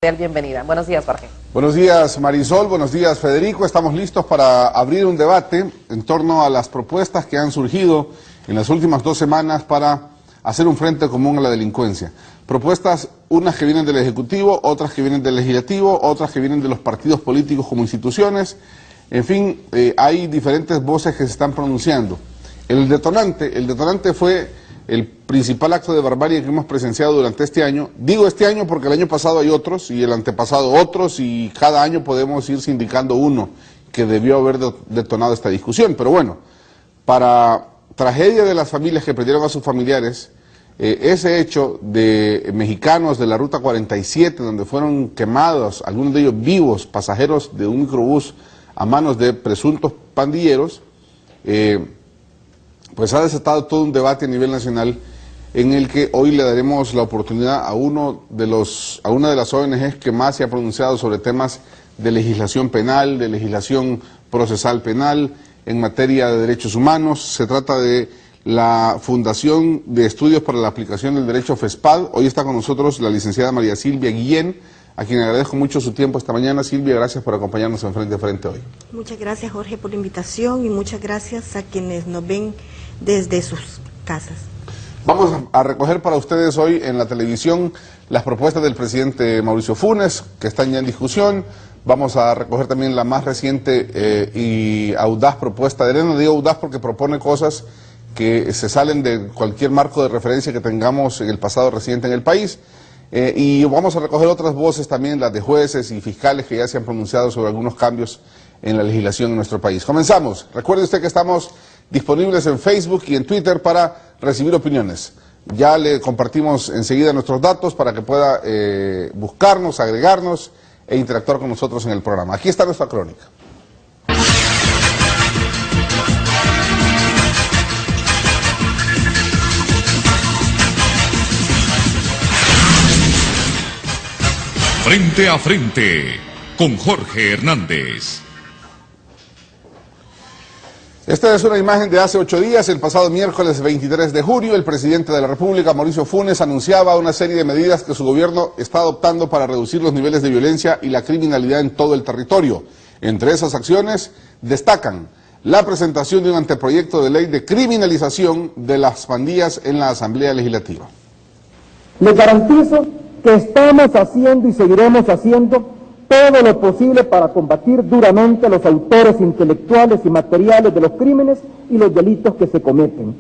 Bienvenida. Buenos días, Jorge. Buenos días, Marisol. Buenos días, Federico. Estamos listos para abrir un debate en torno a las propuestas que han surgido en las últimas 2 semanas para hacer un frente común a la delincuencia. Propuestas, unas que vienen del Ejecutivo, otras que vienen del Legislativo, otras que vienen de los partidos políticos como instituciones. En fin, hay diferentes voces que se están pronunciando. El detonante fue el principal acto de barbarie que hemos presenciado durante este año. Digo este año porque el año pasado hay otros y el antepasado otros, y cada año podemos ir sindicando uno que debió haber detonado esta discusión. Pero bueno, para tragedia de las familias que perdieron a sus familiares, ese hecho de mexicanos de la Ruta 47, donde fueron quemados, algunos de ellos vivos, pasajeros de un microbús a manos de presuntos pandilleros, pues ha desatado todo un debate a nivel nacional, en el que hoy le daremos la oportunidad a una de las ONGs que más se ha pronunciado sobre temas de legislación penal, de legislación procesal penal, en materia de derechos humanos. Se trata de la Fundación de Estudios para la Aplicación del Derecho FESPAD. Hoy está con nosotros la licenciada María Silvia Guillén, a quien agradezco mucho su tiempo esta mañana. Silvia, gracias por acompañarnos en Frente a Frente hoy. Muchas gracias, Jorge, por la invitación, y muchas gracias a quienes nos ven desde sus casas. Vamos a recoger para ustedes hoy en la televisión las propuestas del presidente Mauricio Funes, que están ya en discusión. Vamos a recoger también la más reciente y audaz propuesta de Arena. Digo audaz porque propone cosas que se salen de cualquier marco de referencia que tengamos en el pasado reciente en el país. Y vamos a recoger otras voces también, las de jueces y fiscales que ya se han pronunciado sobre algunos cambios en la legislación en nuestro país. Comenzamos. Recuerde usted que estamos disponibles en Facebook y en Twitter para recibir opiniones. Ya le compartimos enseguida nuestros datos para que pueda buscarnos, agregarnos e interactuar con nosotros en el programa. Aquí está nuestra crónica. Frente a Frente con Jorge Hernández. Esta es una imagen de hace 8 días. El pasado miércoles 23 de julio, el presidente de la República, Mauricio Funes, anunciaba una serie de medidas que su gobierno está adoptando para reducir los niveles de violencia y la criminalidad en todo el territorio. Entre esas acciones destacan la presentación de un anteproyecto de ley de criminalización de las pandillas en la Asamblea Legislativa. Les garantizo que estamos haciendo y seguiremos haciendo todo lo posible para combatir duramente a los autores intelectuales y materiales de los crímenes y los delitos que se cometen.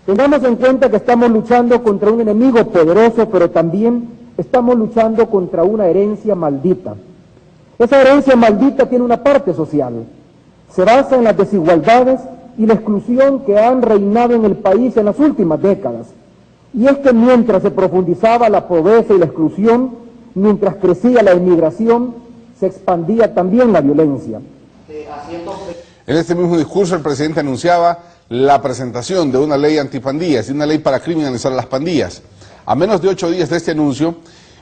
Tengamos en cuenta que estamos luchando contra un enemigo poderoso, pero también estamos luchando contra una herencia maldita. Esa herencia maldita tiene una parte social. Se basa en las desigualdades y la exclusión que han reinado en el país en las últimas décadas. Y es que mientras se profundizaba la pobreza y la exclusión, mientras crecía la inmigración, se expandía también la violencia. En este mismo discurso el presidente anunciaba la presentación de una ley antipandillas y una ley para criminalizar a las pandillas. A menos de 8 días de este anuncio,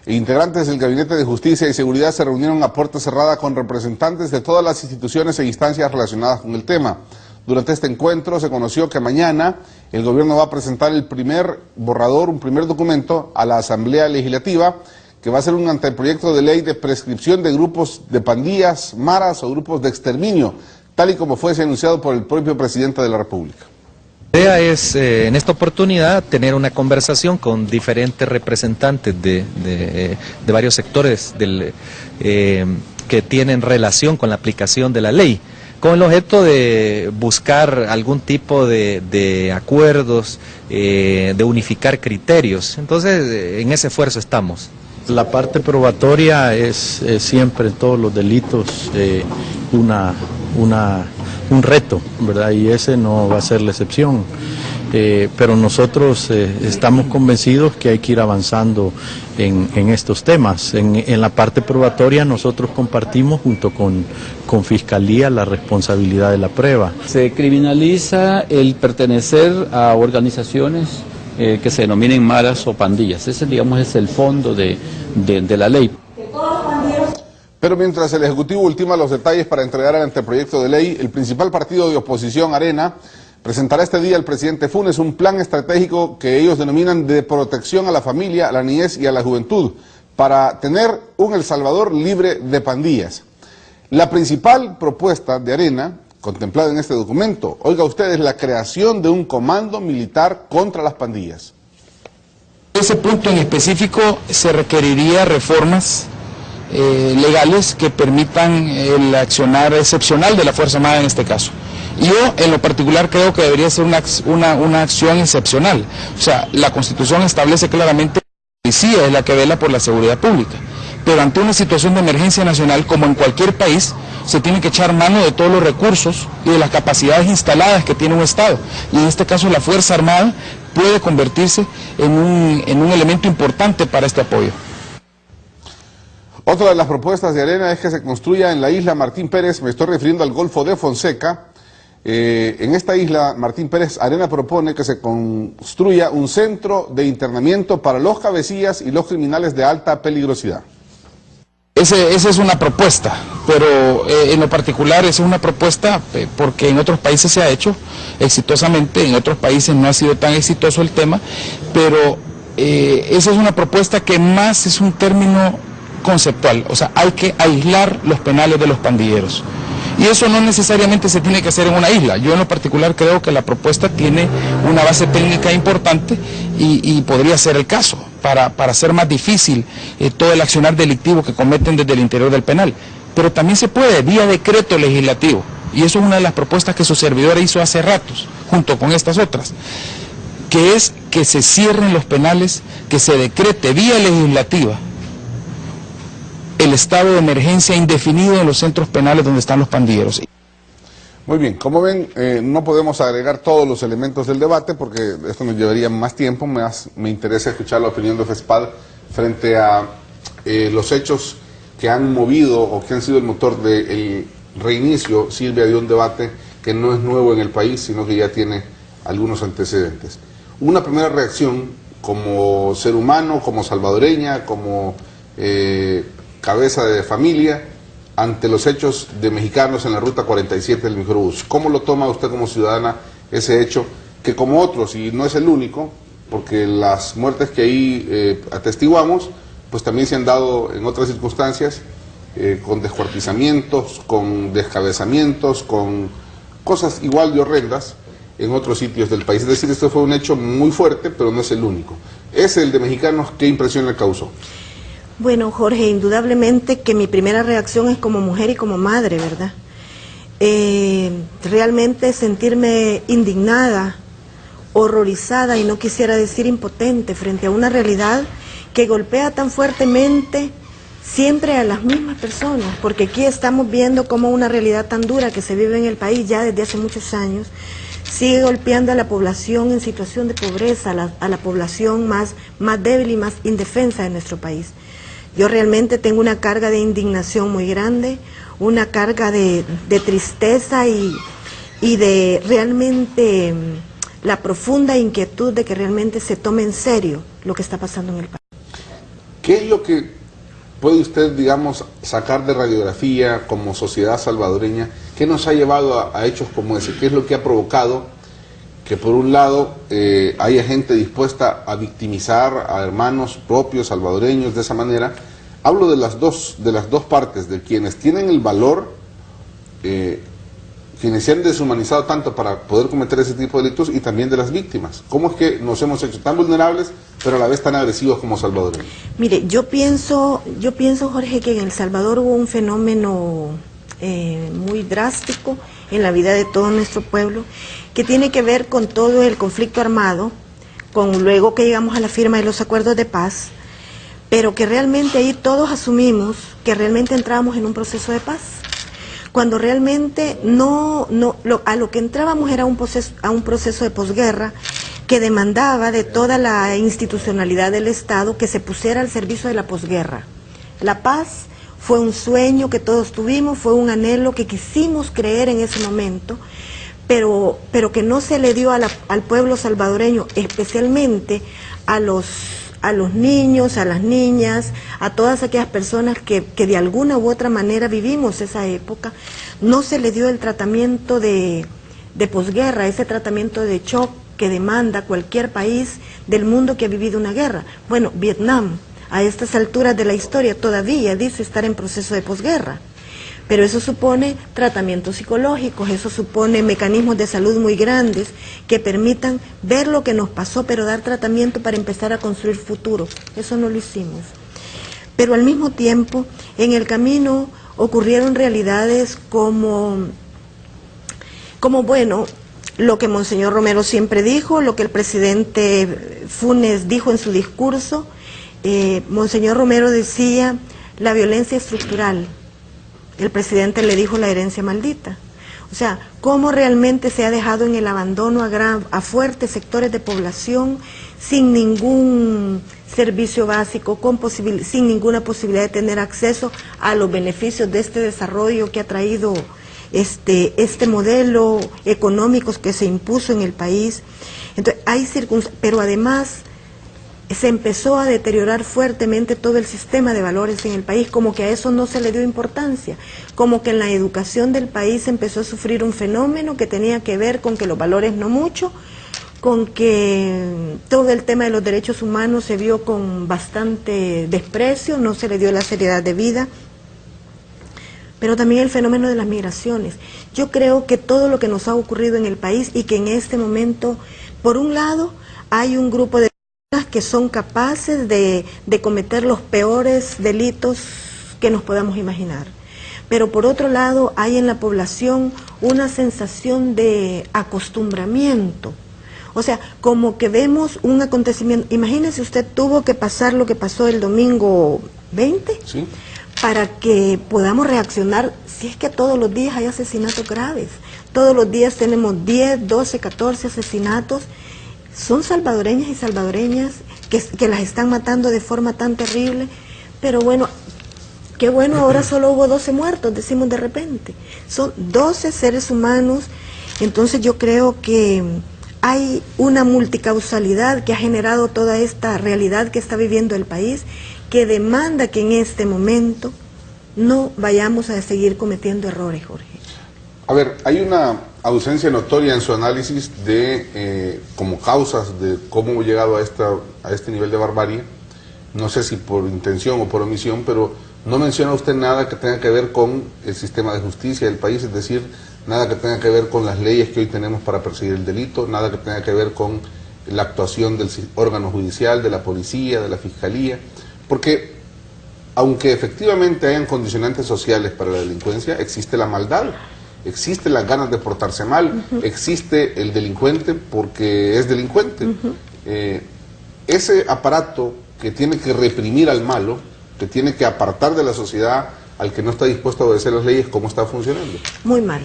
integrantes del Gabinete de Justicia y Seguridad se reunieron a puerta cerrada con representantes de todas las instituciones e instancias relacionadas con el tema. Durante este encuentro se conoció que mañana el gobierno va a presentar el primer borrador, un primer documento a la Asamblea Legislativa, que va a ser un anteproyecto de ley de prescripción de grupos de pandillas, maras o grupos de exterminio, tal y como fuese anunciado por el propio presidente de la República. La idea es, en esta oportunidad, tener una conversación con diferentes representantes de varios sectores que tienen relación con la aplicación de la ley, con el objeto de buscar algún tipo de acuerdos, de unificar criterios. Entonces, en ese esfuerzo estamos. La parte probatoria es siempre en todos los delitos un reto, ¿verdad? Y ese no va a ser la excepción. Pero nosotros estamos convencidos que hay que ir avanzando en estos temas. En la parte probatoria nosotros compartimos junto con Fiscalía la responsabilidad de la prueba. Se criminaliza el pertenecer a organizaciones que se denominen maras o pandillas. Ese, digamos, es el fondo de la ley. Pero mientras el Ejecutivo ultima los detalles para entregar el anteproyecto de ley, el principal partido de oposición, Arena, presentará este día al presidente Funes un plan estratégico que ellos denominan de protección a la familia, a la niñez y a la juventud, para tener un El Salvador libre de pandillas. La principal propuesta de Arena, contemplada en este documento, oiga usted, es la creación de un comando militar contra las pandillas. Ese punto en específico se requeriría reformas legales que permitan el accionar excepcional de la Fuerza Armada en este caso. Yo en lo particular creo que debería ser una acción excepcional. O sea, la Constitución establece claramente que la policía es la que vela por la seguridad pública. Pero ante una situación de emergencia nacional, como en cualquier país, se tiene que echar mano de todos los recursos y de las capacidades instaladas que tiene un Estado. Y en este caso la Fuerza Armada puede convertirse en un elemento importante para este apoyo. Otra de las propuestas de Arena es que se construya en la isla Martín Pérez, me estoy refiriendo al Golfo de Fonseca. En esta isla Martín Pérez, Arena propone que se construya un centro de internamiento para los cabecillas y los criminales de alta peligrosidad. Esa es una propuesta, pero en lo particular esa es una propuesta porque en otros países se ha hecho exitosamente, en otros países no ha sido tan exitoso el tema, pero esa es una propuesta que más es un término conceptual, o sea, hay que aislar los penales de los pandilleros. Y eso no necesariamente se tiene que hacer en una isla. Yo en lo particular creo que la propuesta tiene una base técnica importante y podría ser el caso para hacer más difícil todo el accionar delictivo que cometen desde el interior del penal. Pero también se puede vía decreto legislativo, y eso es una de las propuestas que su servidora hizo hace ratos, junto con estas otras, que es que se cierren los penales, que se decrete vía legislativa el estado de emergencia indefinido en los centros penales donde están los pandilleros. Muy bien, como ven, no podemos agregar todos los elementos del debate porque esto nos llevaría más tiempo. Me interesa escuchar la opinión de FESPAD frente a los hechos que han movido o que han sido el motor del reinicio, Silvia, de un debate que no es nuevo en el país, sino que ya tiene algunos antecedentes. Una primera reacción como ser humano, como salvadoreña, como cabeza de familia, ante los hechos de mexicanos en la ruta 47 del microbús. ¿Cómo lo toma usted como ciudadana ese hecho, que como otros, y no es el único, porque las muertes que ahí atestiguamos, pues también se han dado en otras circunstancias, con descuartizamientos, con descabezamientos, con cosas igual de horrendas en otros sitios del país? Es decir, esto fue un hecho muy fuerte, pero no es el único. ¿Es el de mexicanos? ¿Qué impresión le causó? Bueno, Jorge, indudablemente que mi primera reacción es como mujer y como madre, ¿verdad? Realmente sentirme indignada, horrorizada, y no quisiera decir impotente, frente a una realidad que golpea tan fuertemente siempre a las mismas personas, porque aquí estamos viendo cómo una realidad tan dura que se vive en el país ya desde hace muchos años sigue golpeando a la población en situación de pobreza, a la población más débil y más indefensa de nuestro país. Yo realmente tengo una carga de indignación muy grande, una carga de tristeza y de realmente la profunda inquietud de que realmente se tome en serio lo que está pasando en el país. ¿Qué es lo que puede usted, digamos, sacar de radiografía como sociedad salvadoreña? ¿Qué nos ha llevado a hechos como ese? ¿Qué es lo que ha provocado que por un lado haya gente dispuesta a victimizar a hermanos propios salvadoreños de esa manera? Hablo de las dos partes, de quienes tienen el valor, quienes se han deshumanizado tanto para poder cometer ese tipo de delitos, y también de las víctimas. ¿Cómo es que nos hemos hecho tan vulnerables, pero a la vez tan agresivos como salvadoreños? Mire, yo pienso, Jorge, que en El Salvador hubo un fenómeno muy drástico en la vida de todo nuestro pueblo, que tiene que ver con todo el conflicto armado, con luego que llegamos a la firma de los acuerdos de paz, pero que realmente ahí todos asumimos que realmente entrábamos en un proceso de paz, cuando realmente a lo que entrábamos era a un proceso de posguerra que demandaba de toda la institucionalidad del Estado que se pusiera al servicio de la posguerra. La paz fue un sueño que todos tuvimos, fue un anhelo que quisimos creer en ese momento, pero que no se le dio al pueblo salvadoreño, especialmente a los niños, a las niñas, a todas aquellas personas que de alguna u otra manera vivimos esa época. No se le dio el tratamiento de posguerra, ese tratamiento de shock que demanda cualquier país del mundo que ha vivido una guerra. Bueno, Vietnam a estas alturas de la historia todavía dice estar en proceso de posguerra. Pero eso supone tratamientos psicológicos, eso supone mecanismos de salud muy grandes que permitan ver lo que nos pasó, pero dar tratamiento para empezar a construir futuro. Eso no lo hicimos. Pero al mismo tiempo, en el camino ocurrieron realidades como bueno, lo que Monseñor Romero siempre dijo, lo que el presidente Funes dijo en su discurso. Monseñor Romero decía la violencia estructural. El presidente le dijo la herencia maldita. O sea, cómo realmente se ha dejado en el abandono a fuertes sectores de población sin ningún servicio básico, sin ninguna posibilidad de tener acceso a los beneficios de este desarrollo que ha traído este modelo económico que se impuso en el país. Entonces, hay pero además se empezó a deteriorar fuertemente todo el sistema de valores en el país, como que a eso no se le dio importancia, como que en la educación del país empezó a sufrir un fenómeno que tenía que ver con que los valores no mucho, con que todo el tema de los derechos humanos se vio con bastante desprecio, no se le dio la seriedad de vida, pero también el fenómeno de las migraciones. Yo creo que todo lo que nos ha ocurrido en el país y que en este momento, por un lado, hay un grupo de que son capaces de cometer los peores delitos que nos podamos imaginar. Pero por otro lado, hay en la población una sensación de acostumbramiento. O sea, como que vemos un acontecimiento. Imagínese, usted tuvo que pasar lo que pasó el domingo 20, ¿sí?, para que podamos reaccionar, si es que todos los días hay asesinatos graves. Todos los días tenemos 10, 12, 14 asesinatos. Son salvadoreñas y salvadoreñas que las están matando de forma tan terrible, pero bueno, qué bueno, ahora solo hubo 12 muertos, decimos de repente. Son 12 seres humanos, entonces yo creo que hay una multicausalidad que ha generado toda esta realidad que está viviendo el país, que demanda que en este momento no vayamos a seguir cometiendo errores, Jorge. A ver, hay una ausencia notoria en su análisis de como causas de cómo hemos llegado a este nivel de barbarie. No sé si por intención o por omisión, pero no menciona usted nada que tenga que ver con el sistema de justicia del país, es decir, nada que tenga que ver con las leyes que hoy tenemos para perseguir el delito, nada que tenga que ver con la actuación del órgano judicial, de la policía, de la fiscalía, porque aunque efectivamente hayan condicionantes sociales para la delincuencia, existe la maldad. Existen las ganas de portarse mal, existe el delincuente porque es delincuente. Ese aparato que tiene que reprimir al malo, que tiene que apartar de la sociedad al que no está dispuesto a obedecer las leyes, ¿cómo está funcionando? Muy mal.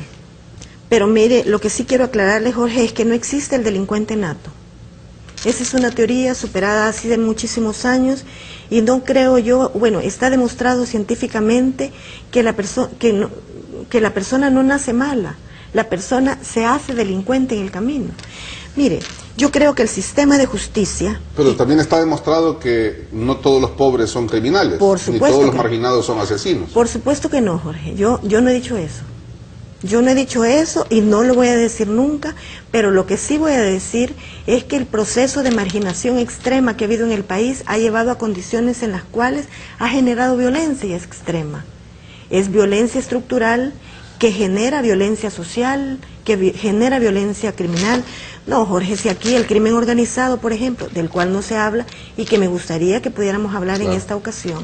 Pero mire, lo que sí quiero aclararle, Jorge, es que no existe el delincuente nato. Esa es una teoría superada así de muchísimos años y no creo yo, bueno, está demostrado científicamente que la persona no nace mala, la persona se hace delincuente en el camino. Mire, yo creo que el sistema de justicia... Pero también está demostrado que no todos los pobres son criminales, ni todos los marginados son asesinos. Por supuesto que no, Jorge, yo no he dicho eso. Yo no he dicho eso y no lo voy a decir nunca, pero lo que sí voy a decir es que el proceso de marginación extrema que ha habido en el país ha llevado a condiciones en las cuales ha generado violencia extrema. Es violencia estructural que genera violencia social, que genera violencia criminal. No, Jorge, si aquí el crimen organizado, por ejemplo, del cual no se habla y que me gustaría que pudiéramos hablar en esta ocasión,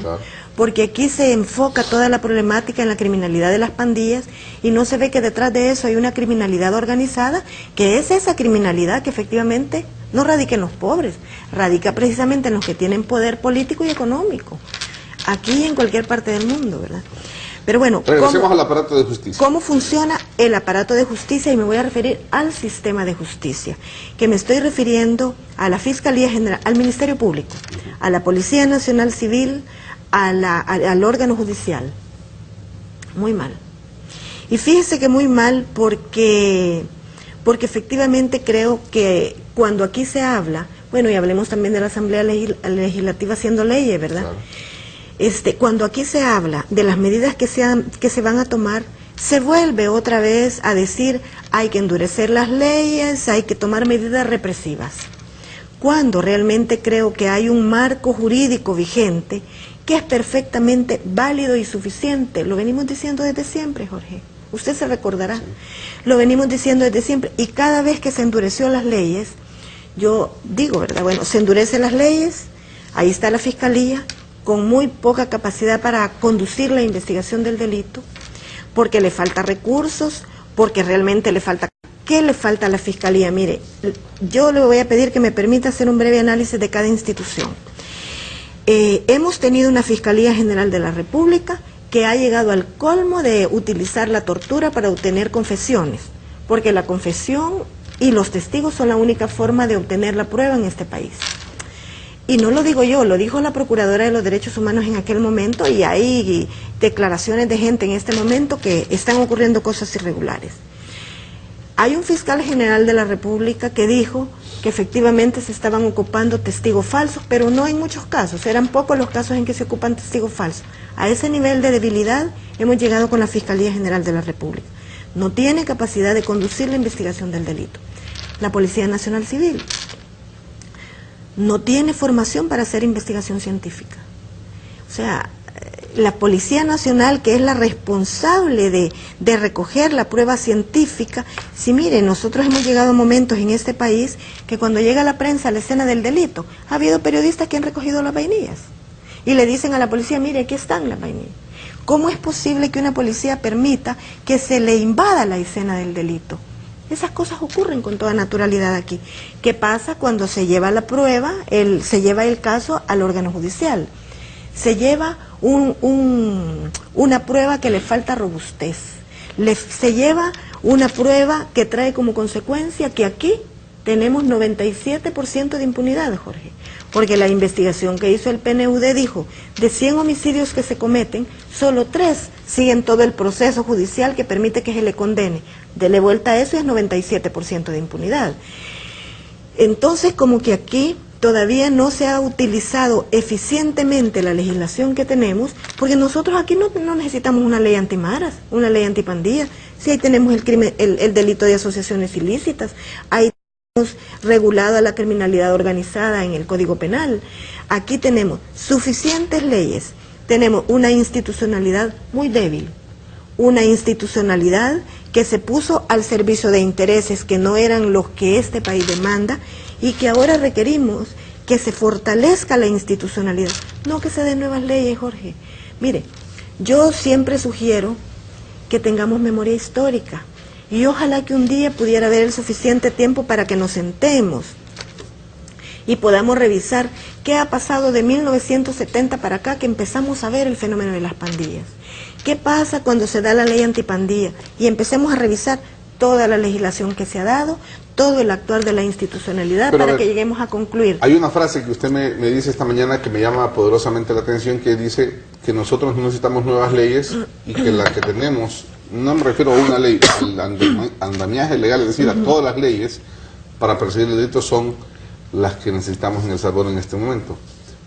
porque aquí se enfoca toda la problemática en la criminalidad de las pandillas y no se ve que detrás de eso hay una criminalidad organizada, que es esa criminalidad que efectivamente no radica en los pobres, radica precisamente en los que tienen poder político y económico, aquí y en cualquier parte del mundo, ¿verdad? Pero bueno, regresemos al aparato de justicia. ¿Cómo funciona el aparato de justicia? Y me voy a referir al sistema de justicia, que me estoy refiriendo a la Fiscalía General, al Ministerio Público, a la Policía Nacional Civil, al órgano judicial. Muy mal. Y fíjese que muy mal porque efectivamente creo que cuando aquí se habla, bueno, y hablemos también de la Asamblea Legislativa haciendo leyes, ¿verdad? Claro. Cuando aquí se habla de las medidas que se van a tomar, se vuelve otra vez a decir hay que endurecer las leyes, hay que tomar medidas represivas. cuando realmente creo que hay un marco jurídico vigente que es perfectamente válido y suficiente. Lo venimos diciendo desde siempre, Jorge. Usted se recordará. Sí. Lo venimos diciendo desde siempre. Y cada vez que se endureció las leyes, yo digo, ¿verdad? Bueno, se endurecen las leyes, ahí está la Fiscalía, con muy poca capacidad para conducir la investigación del delito, porque le falta recursos, porque realmente le falta... ¿Qué le falta a la Fiscalía? Mire, yo le voy a pedir que me permita hacer un breve análisis de cada institución. Hemos tenido una Fiscalía General de la República que ha llegado al colmo de utilizar la tortura para obtener confesiones, porque la confesión y los testigos son la única forma de obtener la prueba en este país. Y no lo digo yo, lo dijo la Procuradora de los Derechos Humanos en aquel momento, y hay declaraciones de gente en este momento que están ocurriendo cosas irregulares. Hay un fiscal general de la República que dijo que efectivamente se estaban ocupando testigos falsos, pero no en muchos casos, eran pocos los casos en que se ocupan testigos falsos. A ese nivel de debilidad hemos llegado con la Fiscalía General de la República. No tiene capacidad de conducir la investigación del delito. La Policía Nacional Civil no tiene formación para hacer investigación científica. O sea, la Policía Nacional, que es la responsable de recoger la prueba científica, si mire, nosotros hemos llegado a momentos en este país que cuando llega la prensa a la escena del delito, ha habido periodistas que han recogido las vainillas y le dicen a la policía, mire, aquí están las vainillas. ¿Cómo es posible que una policía permita que se le invada la escena del delito? Esas cosas ocurren con toda naturalidad aquí. ¿Qué pasa cuando se lleva la prueba, se lleva el caso al órgano judicial? Se lleva una prueba que le falta robustez, se lleva una prueba que trae como consecuencia que aquí tenemos 97% de impunidad, Jorge, porque la investigación que hizo el PNUD dijo, de 100 homicidios que se cometen, solo 3 siguen todo el proceso judicial que permite que se le condene. Dele vuelta a eso y es 97% de impunidad. Entonces, como que aquí todavía no se ha utilizado eficientemente la legislación que tenemos, porque nosotros aquí no necesitamos una ley antimaras, una ley antipandillas. Si ahí tenemos el delito de asociaciones ilícitas, ahí tenemos regulada la criminalidad organizada en el Código Penal. Aquí tenemos suficientes leyes, tenemos una institucionalidad muy débil, una institucionalidad que se puso al servicio de intereses que no eran los que este país demanda, y que ahora requerimos que se fortalezca la institucionalidad, no que se den nuevas leyes, Jorge. Mire, yo siempre sugiero que tengamos memoria histórica, y ojalá que un día pudiera haber el suficiente tiempo para que nos sentemos y podamos revisar qué ha pasado de 1970 para acá, que empezamos a ver el fenómeno de las pandillas. ¿Qué pasa cuando se da la ley antipandilla? Y empecemos a revisar toda la legislación que se ha dado, todo el actuar de la institucionalidad. Pero para que lleguemos a concluir. Hay una frase que usted me dice esta mañana que me llama poderosamente la atención, que dice que nosotros no necesitamos nuevas leyes y que las que tenemos, no me refiero a una ley, al andamiaje legal, es decir, a todas las leyes para perseguir el delito son las que necesitamos en El Salvador en este momento.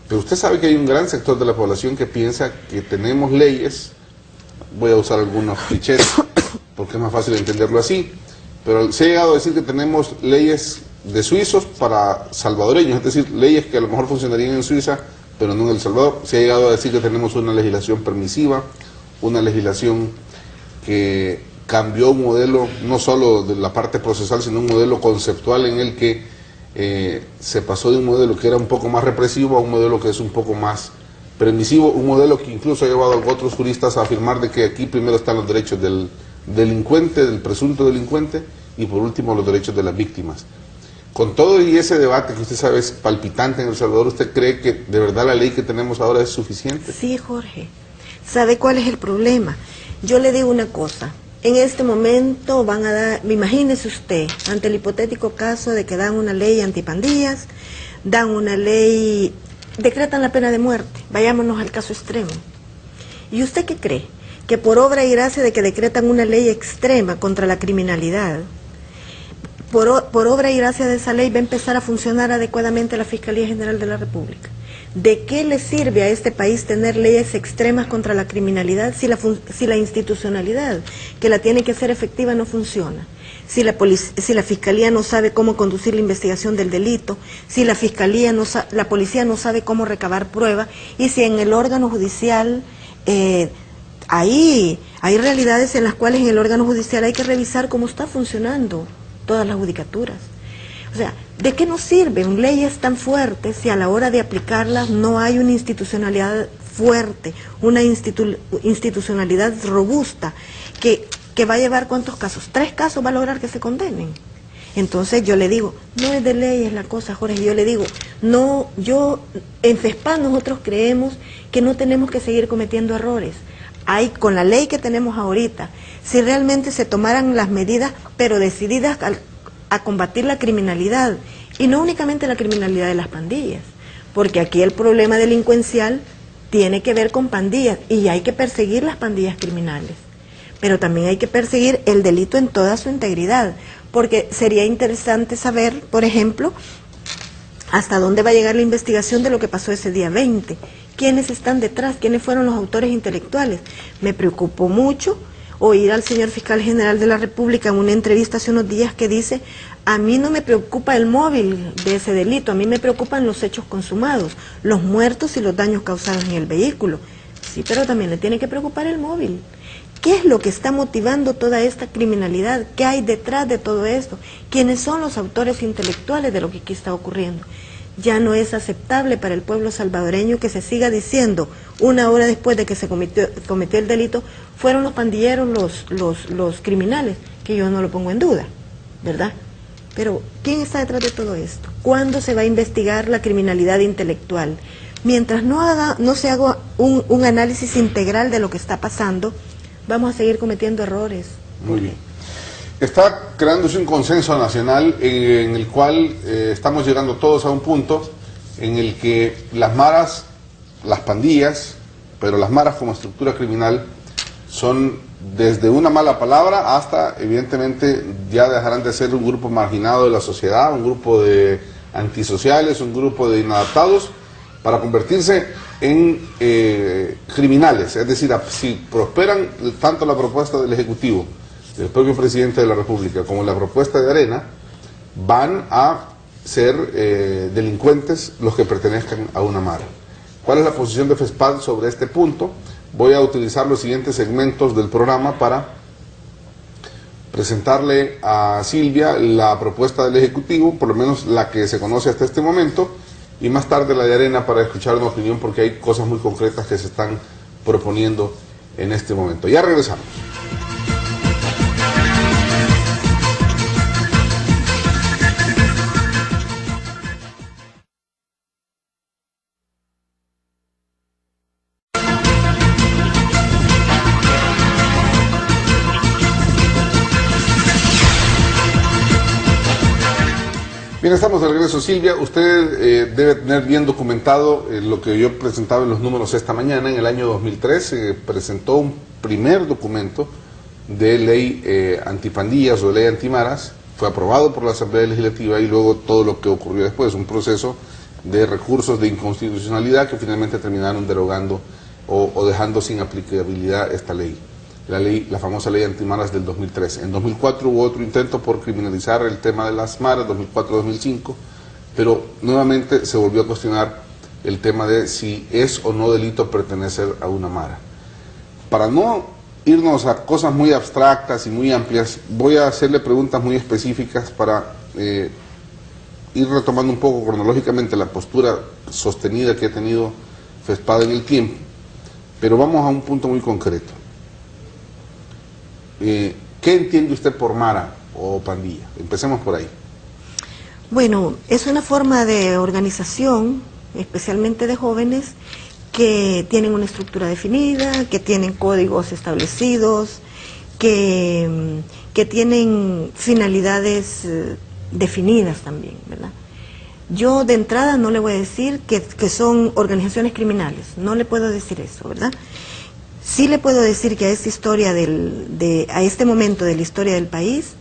Pero usted sabe que hay un gran sector de la población que piensa que tenemos leyes, voy a usar algunos clichés porque es más fácil entenderlo así, pero se ha llegado a decir que tenemos leyes de suizos para salvadoreños, es decir, leyes que a lo mejor funcionarían en Suiza, pero no en El Salvador. Se ha llegado a decir que tenemos una legislación permisiva, una legislación que cambió un modelo, no solo de la parte procesal, sino un modelo conceptual en el que se pasó de un modelo que era un poco más represivo a un modelo que es un poco más permisivo, un modelo que incluso ha llevado a otros juristas a afirmar de que aquí primero están los derechos del delincuente, del presunto delincuente, y por último los derechos de las víctimas. Con todo y ese debate que usted sabe es palpitante en El Salvador, ¿usted cree que de verdad la ley que tenemos ahora es suficiente? Sí, Jorge. ¿Sabe cuál es el problema? Yo le digo una cosa. En este momento van a dar, imagínese usted, ante el hipotético caso de que dan una ley antipandillas, dan una ley, decretan la pena de muerte, vayámonos al caso extremo. ¿Y usted qué cree? Que por obra y gracia de que decretan una ley extrema contra la criminalidad, por obra y gracia de esa ley va a empezar a funcionar adecuadamente la Fiscalía General de la República. ¿De qué le sirve a este país tener leyes extremas contra la criminalidad si la institucionalidad que la tiene que hacer efectiva no funciona? si la Fiscalía no sabe cómo conducir la investigación del delito, si la policía no sabe cómo recabar pruebas, y si en el órgano judicial hay realidades en las cuales en el órgano judicial hay que revisar cómo está funcionando todas las judicaturas. O sea, ¿de qué nos sirven leyes tan fuertes si a la hora de aplicarlas no hay una institucionalidad fuerte, una institucionalidad robusta que va a llevar cuántos casos? 3 casos va a lograr que se condenen. Entonces yo le digo, no es de leyes la cosa, Jorge, yo le digo, no, en FESPAD nosotros creemos que no tenemos que seguir cometiendo errores. Con la ley que tenemos ahorita, si realmente se tomaran las medidas, pero decididas a combatir la criminalidad, y no únicamente la criminalidad de las pandillas, porque aquí el problema delincuencial tiene que ver con pandillas, y hay que perseguir las pandillas criminales, pero también hay que perseguir el delito en toda su integridad, porque sería interesante saber, por ejemplo, hasta dónde va a llegar la investigación de lo que pasó ese día 20, quiénes están detrás, quiénes fueron los autores intelectuales. Me preocupó mucho oír al señor fiscal general de la República en una entrevista hace unos días que dice, a mí no me preocupa el móvil de ese delito, a mí me preocupan los hechos consumados, los muertos y los daños causados en el vehículo. Sí, pero también le tiene que preocupar el móvil. ¿Qué es lo que está motivando toda esta criminalidad? ¿Qué hay detrás de todo esto? ¿Quiénes son los autores intelectuales de lo que aquí está ocurriendo? Ya no es aceptable para el pueblo salvadoreño que se siga diciendo, una hora después de que se cometió el delito, fueron los pandilleros los criminales, que yo no lo pongo en duda, ¿verdad? Pero, ¿quién está detrás de todo esto? ¿Cuándo se va a investigar la criminalidad intelectual? Mientras no se haga un análisis integral de lo que está pasando, vamos a seguir cometiendo errores. Muy bien. Está creándose un consenso nacional en el cual estamos llegando todos a un punto en el que las maras, las pandillas, pero las maras como estructura criminal son desde una mala palabra hasta, evidentemente, ya dejarán de ser un grupo marginado de la sociedad, un grupo de antisociales, un grupo de inadaptados, para convertirse en criminales. Es decir, si prosperan tanto la propuesta del Ejecutivo, del propio presidente de la República, como la propuesta de Arena, van a ser delincuentes los que pertenezcan a una mara. ¿Cuál es la posición de FESPAD sobre este punto? Voy a utilizar los siguientes segmentos del programa para presentarle a Silvia la propuesta del Ejecutivo, por lo menos la que se conoce hasta este momento, y más tarde la de Arena para escuchar una opinión, porque hay cosas muy concretas que se están proponiendo en este momento. Ya regresamos. Bien, estamos de regreso. Silvia, usted debe tener bien documentado lo que yo presentaba en los números esta mañana. En el año 2003 se presentó un primer documento de ley antipandillas o de ley antimaras. Fue aprobado por la Asamblea Legislativa y luego todo lo que ocurrió después, un proceso de recursos de inconstitucionalidad que finalmente terminaron derogando o dejando sin aplicabilidad esta ley. La famosa ley antimaras del 2003. En 2004 hubo otro intento por criminalizar el tema de las maras, 2004-2005, pero nuevamente se volvió a cuestionar el tema de si es o no delito pertenecer a una mara. Para no irnos a cosas muy abstractas y muy amplias, voy a hacerle preguntas muy específicas para ir retomando un poco cronológicamente la postura sostenida que ha tenido FESPAD en el tiempo, pero vamos a un punto muy concreto. ¿Qué entiende usted por mara o pandilla? Empecemos por ahí. Bueno, es una forma de organización, especialmente de jóvenes, que tienen una estructura definida, que tienen códigos establecidos, que tienen finalidades definidas también, ¿verdad? Yo de entrada no le voy a decir que son organizaciones criminales, no le puedo decir eso, ¿verdad? Sí le puedo decir que a esta historia a este momento de la historia del país,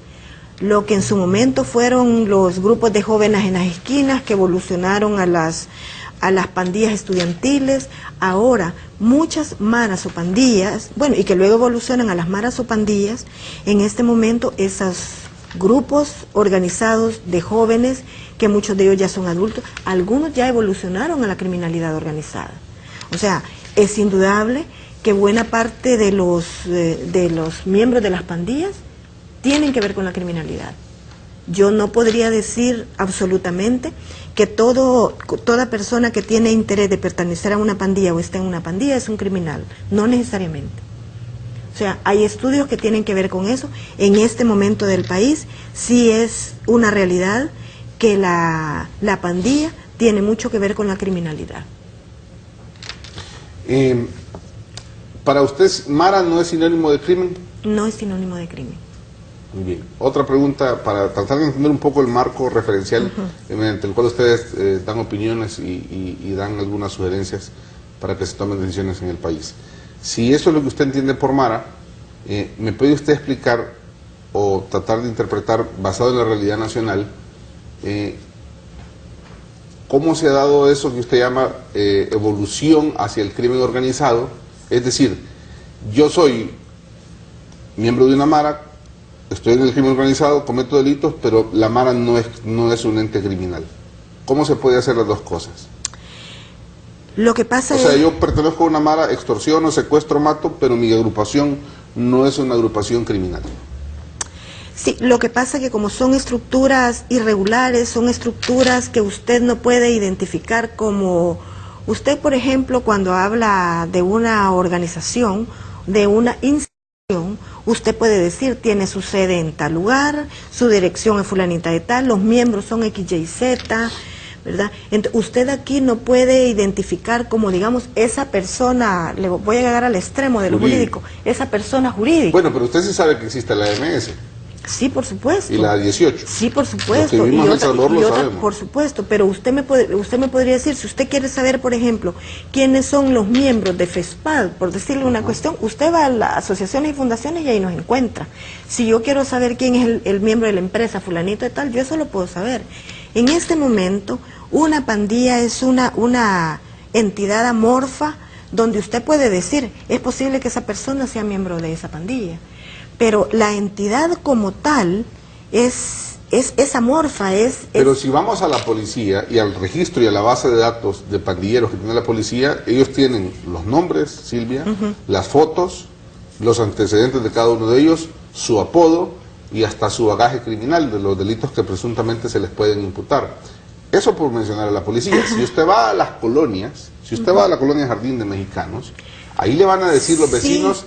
lo que en su momento fueron los grupos de jóvenes en las esquinas que evolucionaron a las pandillas estudiantiles, ahora muchas maras o pandillas, bueno, y que luego evolucionan a las maras o pandillas, en este momento esas grupos organizados de jóvenes, que muchos de ellos ya son adultos, algunos ya evolucionaron a la criminalidad organizada. O sea, es indudable que buena parte de los miembros de las pandillas tienen que ver con la criminalidad. Yo no podría decir absolutamente que toda persona que tiene interés de pertenecer a una pandilla o está en una pandilla es un criminal, no necesariamente. O sea, hay estudios que tienen que ver con eso. En este momento del país sí es una realidad que la pandilla tiene mucho que ver con la criminalidad. ¿Para usted Mara no es sinónimo de crimen? No es sinónimo de crimen. Muy bien. Otra pregunta para tratar de entender un poco el marco referencial mediante el cual ustedes dan opiniones y dan algunas sugerencias para que se tomen decisiones en el país. Si eso es lo que usted entiende por Mara, ¿me puede usted explicar o tratar de interpretar, basado en la realidad nacional, cómo se ha dado eso que usted llama evolución hacia el crimen organizado? Es decir, yo soy miembro de una Mara, estoy en el crimen organizado, cometo delitos, pero la Mara no es un ente criminal. ¿Cómo se puede hacer las dos cosas? Lo que pasa es... O sea, yo pertenezco a una Mara, extorsiono, secuestro, mato, pero mi agrupación no es una agrupación criminal. Sí, lo que pasa es que como son estructuras irregulares, son estructuras que usted no puede identificar como... Usted, por ejemplo, cuando habla de una organización, de una institución, usted puede decir, tiene su sede en tal lugar, su dirección es fulanita de tal, los miembros son X, Y, Z, ¿verdad? Entonces, usted aquí no puede identificar como, digamos, esa persona, le voy a llegar al extremo de lo jurídico, esa persona jurídica. Bueno, pero usted sí sabe que existe la AMS. Sí, por supuesto. Y la 18. Sí, por supuesto. Los que vivimos en El Salvador lo sabemos. Por supuesto, pero usted me podría decir, si usted quiere saber, por ejemplo, quiénes son los miembros de FESPAD, por decirle una cuestión, usted va a las asociaciones y fundaciones y ahí nos encuentra. Si yo quiero saber quién es el miembro de la empresa, fulanito de tal, yo eso lo puedo saber. En este momento, una pandilla es una entidad amorfa donde usted puede decir, es posible que esa persona sea miembro de esa pandilla. Pero la entidad como tal es amorfa, Pero si vamos a la policía y al registro y a la base de datos de pandilleros que tiene la policía, ellos tienen los nombres, Silvia, las fotos, los antecedentes de cada uno de ellos, su apodo y hasta su bagaje criminal de los delitos que presuntamente se les pueden imputar. Eso por mencionar a la policía. Si usted va a las colonias, si usted va a la colonia Jardín de Mexicanos, ahí le van a decir los vecinos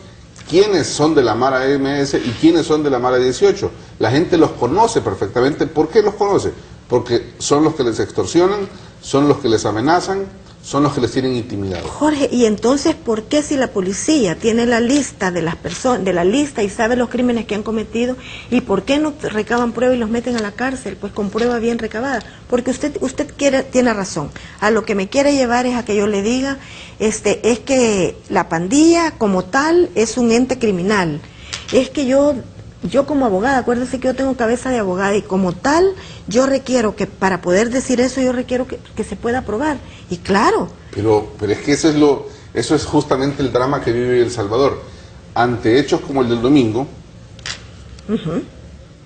quiénes son de la Mara AMS y quiénes son de la Mara 18. La gente los conoce perfectamente. ¿Por qué los conoce? Porque son los que les extorsionan, son los que les amenazan, son los que les tienen intimidados. Jorge, y entonces, ¿por qué si la policía tiene la lista de las personas, de la lista y sabe los crímenes que han cometido, y por qué no recaban pruebas y los meten a la cárcel? Pues con prueba bien recabada. Porque usted tiene razón. A lo que me quiere llevar es a que yo le diga, es que la pandilla como tal es un ente criminal. Es que yo como abogada, acuérdese que yo tengo cabeza de abogada y como tal, yo requiero que para poder decir eso, yo requiero que se pueda probar. Y claro. Pero es que eso es justamente el drama que vive El Salvador. Ante hechos como el del domingo,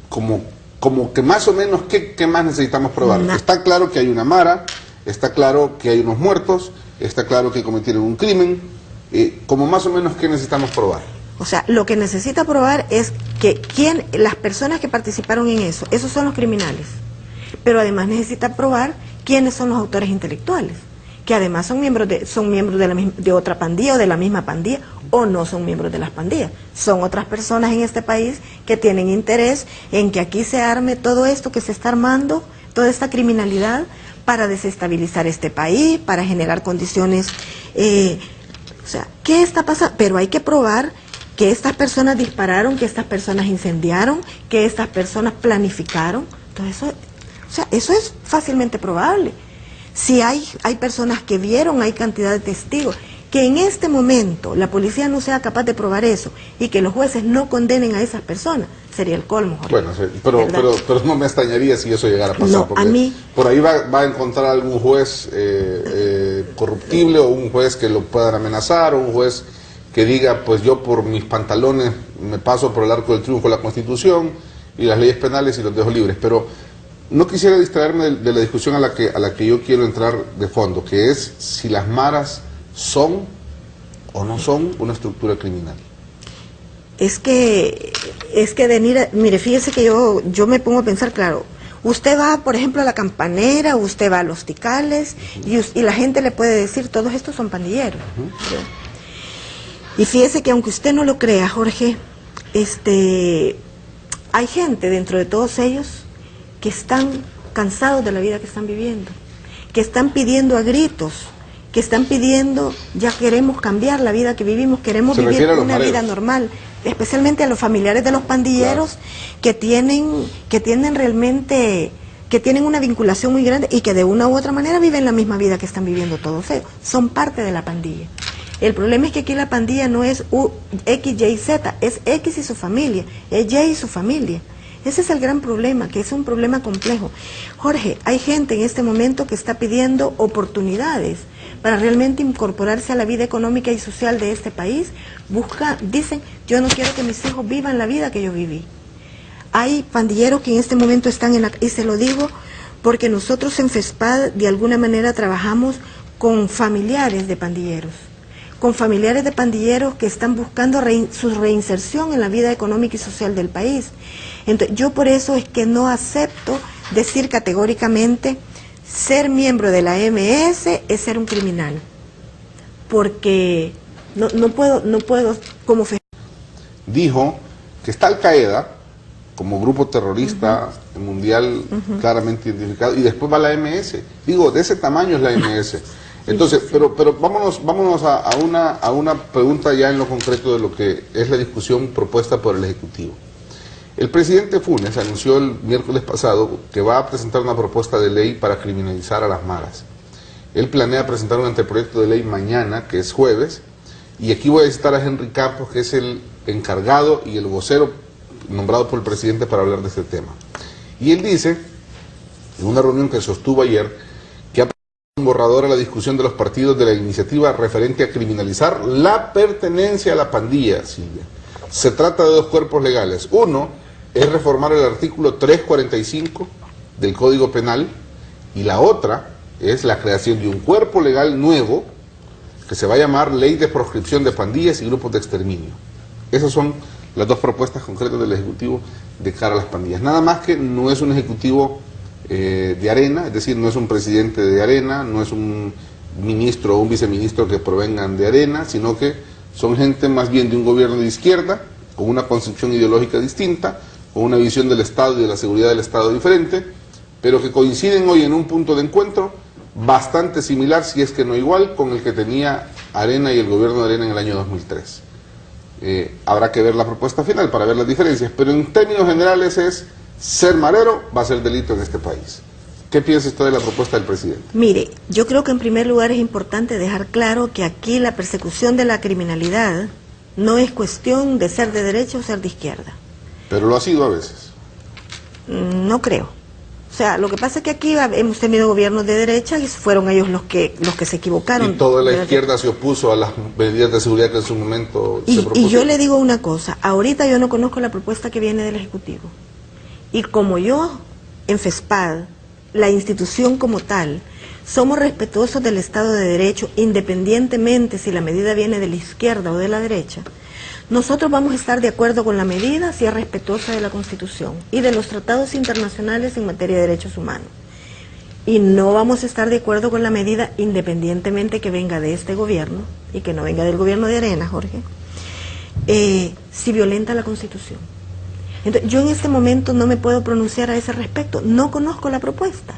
como que más o menos, ¿qué más necesitamos probar? Está claro que hay una Mara, está claro que hay unos muertos, está claro que cometieron un crimen, como más o menos, ¿qué necesitamos probar? O sea, lo que necesita probar es que las personas que participaron en eso, esos son los criminales. Pero además necesita probar quiénes son los autores intelectuales, que además son miembros de otra pandilla o de la misma pandilla, o no son miembros de las pandillas. Son otras personas en este país que tienen interés en que aquí se arme todo esto que se está armando, toda esta criminalidad, para desestabilizar este país, para generar condiciones... o sea, ¿qué está pasando? Pero hay que probar que estas personas dispararon, que estas personas incendiaron, que estas personas planificaron. Entonces, eso es fácilmente probable. Si hay personas que vieron, hay cantidad de testigos. Que en este momento la policía no sea capaz de probar eso y que los jueces no condenen a esas personas, sería el colmo, Jorge. Bueno, sí, pero no me extrañaría si eso llegara a pasar. No, porque a mí... por ahí va a encontrar algún juez corruptible, o un juez que lo puedan amenazar, o un juez que diga, pues yo por mis pantalones me paso por el arco del triunfo de la Constitución y las leyes penales y los dejo libres, pero no quisiera distraerme de la discusión a la que yo quiero entrar de fondo, que es si las maras son o no son una estructura criminal. Es que Denira, mire, fíjese que yo me pongo a pensar, claro, usted va, por ejemplo, a la Campanera, usted va a los Ticales, y la gente le puede decir, todos estos son pandilleros. Y fíjese que aunque usted no lo crea, Jorge, hay gente dentro de todos ellos que están cansados de la vida que están viviendo, que están pidiendo a gritos, que están pidiendo, ya queremos cambiar la vida que vivimos, queremos vivir una vida normal, especialmente a los familiares de los pandilleros, claro, que tienen realmente, que tienen una vinculación muy grande y que de una u otra manera viven la misma vida que están viviendo todos ellos, son parte de la pandilla. El problema es que aquí la pandilla no es X, Y, Z, es X y su familia, es Y y su familia. Ese es el gran problema, que es un problema complejo. Jorge, hay gente en este momento que está pidiendo oportunidades para realmente incorporarse a la vida económica y social de este país. Dicen, yo no quiero que mis hijos vivan la vida que yo viví. Hay pandilleros que en este momento están y se lo digo porque nosotros en FESPAD de alguna manera trabajamos con familiares de pandilleros, que están buscando su reinserción en la vida económica y social del país. Entonces, yo por eso es que no acepto decir categóricamente ser miembro de la MS es ser un criminal, porque no puedo como dijo que está Al Qaeda como grupo terrorista mundial claramente identificado y después va la MS. Digo, de ese tamaño es la MS. Entonces, pero vámonos a una pregunta ya en lo concreto de lo que es la discusión propuesta por el Ejecutivo. El presidente Funes anunció el miércoles pasado que va a presentar una propuesta de ley para criminalizar a las maras. Él planea presentar un anteproyecto de ley mañana, que es jueves, y aquí voy a citar a Henry Campos, que es el encargado y el vocero nombrado por el presidente para hablar de este tema. Y él dice, en una reunión que sostuvo ayer, que ha presentado un borrador a la discusión de los partidos de la iniciativa referente a criminalizar la pertenencia a la pandilla, Silvia. Se trata de dos cuerpos legales. Uno es reformar el artículo 345 del Código Penal y la otra es la creación de un cuerpo legal nuevo que se va a llamar Ley de Proscripción de Pandillas y Grupos de Exterminio. Esas son las dos propuestas concretas del Ejecutivo de cara a las pandillas. Nada más que no es un Ejecutivo de Arena, es decir, no es un presidente de Arena, no es un ministro o un viceministro que provengan de Arena, sino que son gente más bien de un gobierno de izquierda, con una concepción ideológica distinta, con una visión del Estado y de la seguridad del Estado diferente, pero que coinciden hoy en un punto de encuentro bastante similar, si es que no igual, con el que tenía Arena y el gobierno de Arena en el año 2003. Habrá que ver la propuesta final para ver las diferencias, pero en términos generales es ser marero va a ser delito en este país. ¿Qué piensa usted de la propuesta del presidente? Mire, yo creo que en primer lugar es importante dejar claro que aquí la persecución de la criminalidad no es cuestión de ser de derecha o ser de izquierda. Pero lo ha sido a veces. No creo. O sea, lo que pasa es que aquí hemos tenido gobiernos de derecha y fueron ellos los que se equivocaron. Y toda la izquierda se opuso a las medidas de seguridad que en su momento se propusieron. Y yo le digo una cosa, ahorita yo no conozco la propuesta que viene del Ejecutivo. Y como yo, en FESPAD, la institución como tal, somos respetuosos del Estado de Derecho, independientemente si la medida viene de la izquierda o de la derecha, nosotros vamos a estar de acuerdo con la medida si es respetuosa de la Constitución y de los tratados internacionales en materia de derechos humanos. Y no vamos a estar de acuerdo con la medida independientemente que venga de este gobierno y que no venga del gobierno de Arena, Jorge, si violenta la Constitución. Entonces, yo en este momento no me puedo pronunciar a ese respecto, no conozco la propuesta,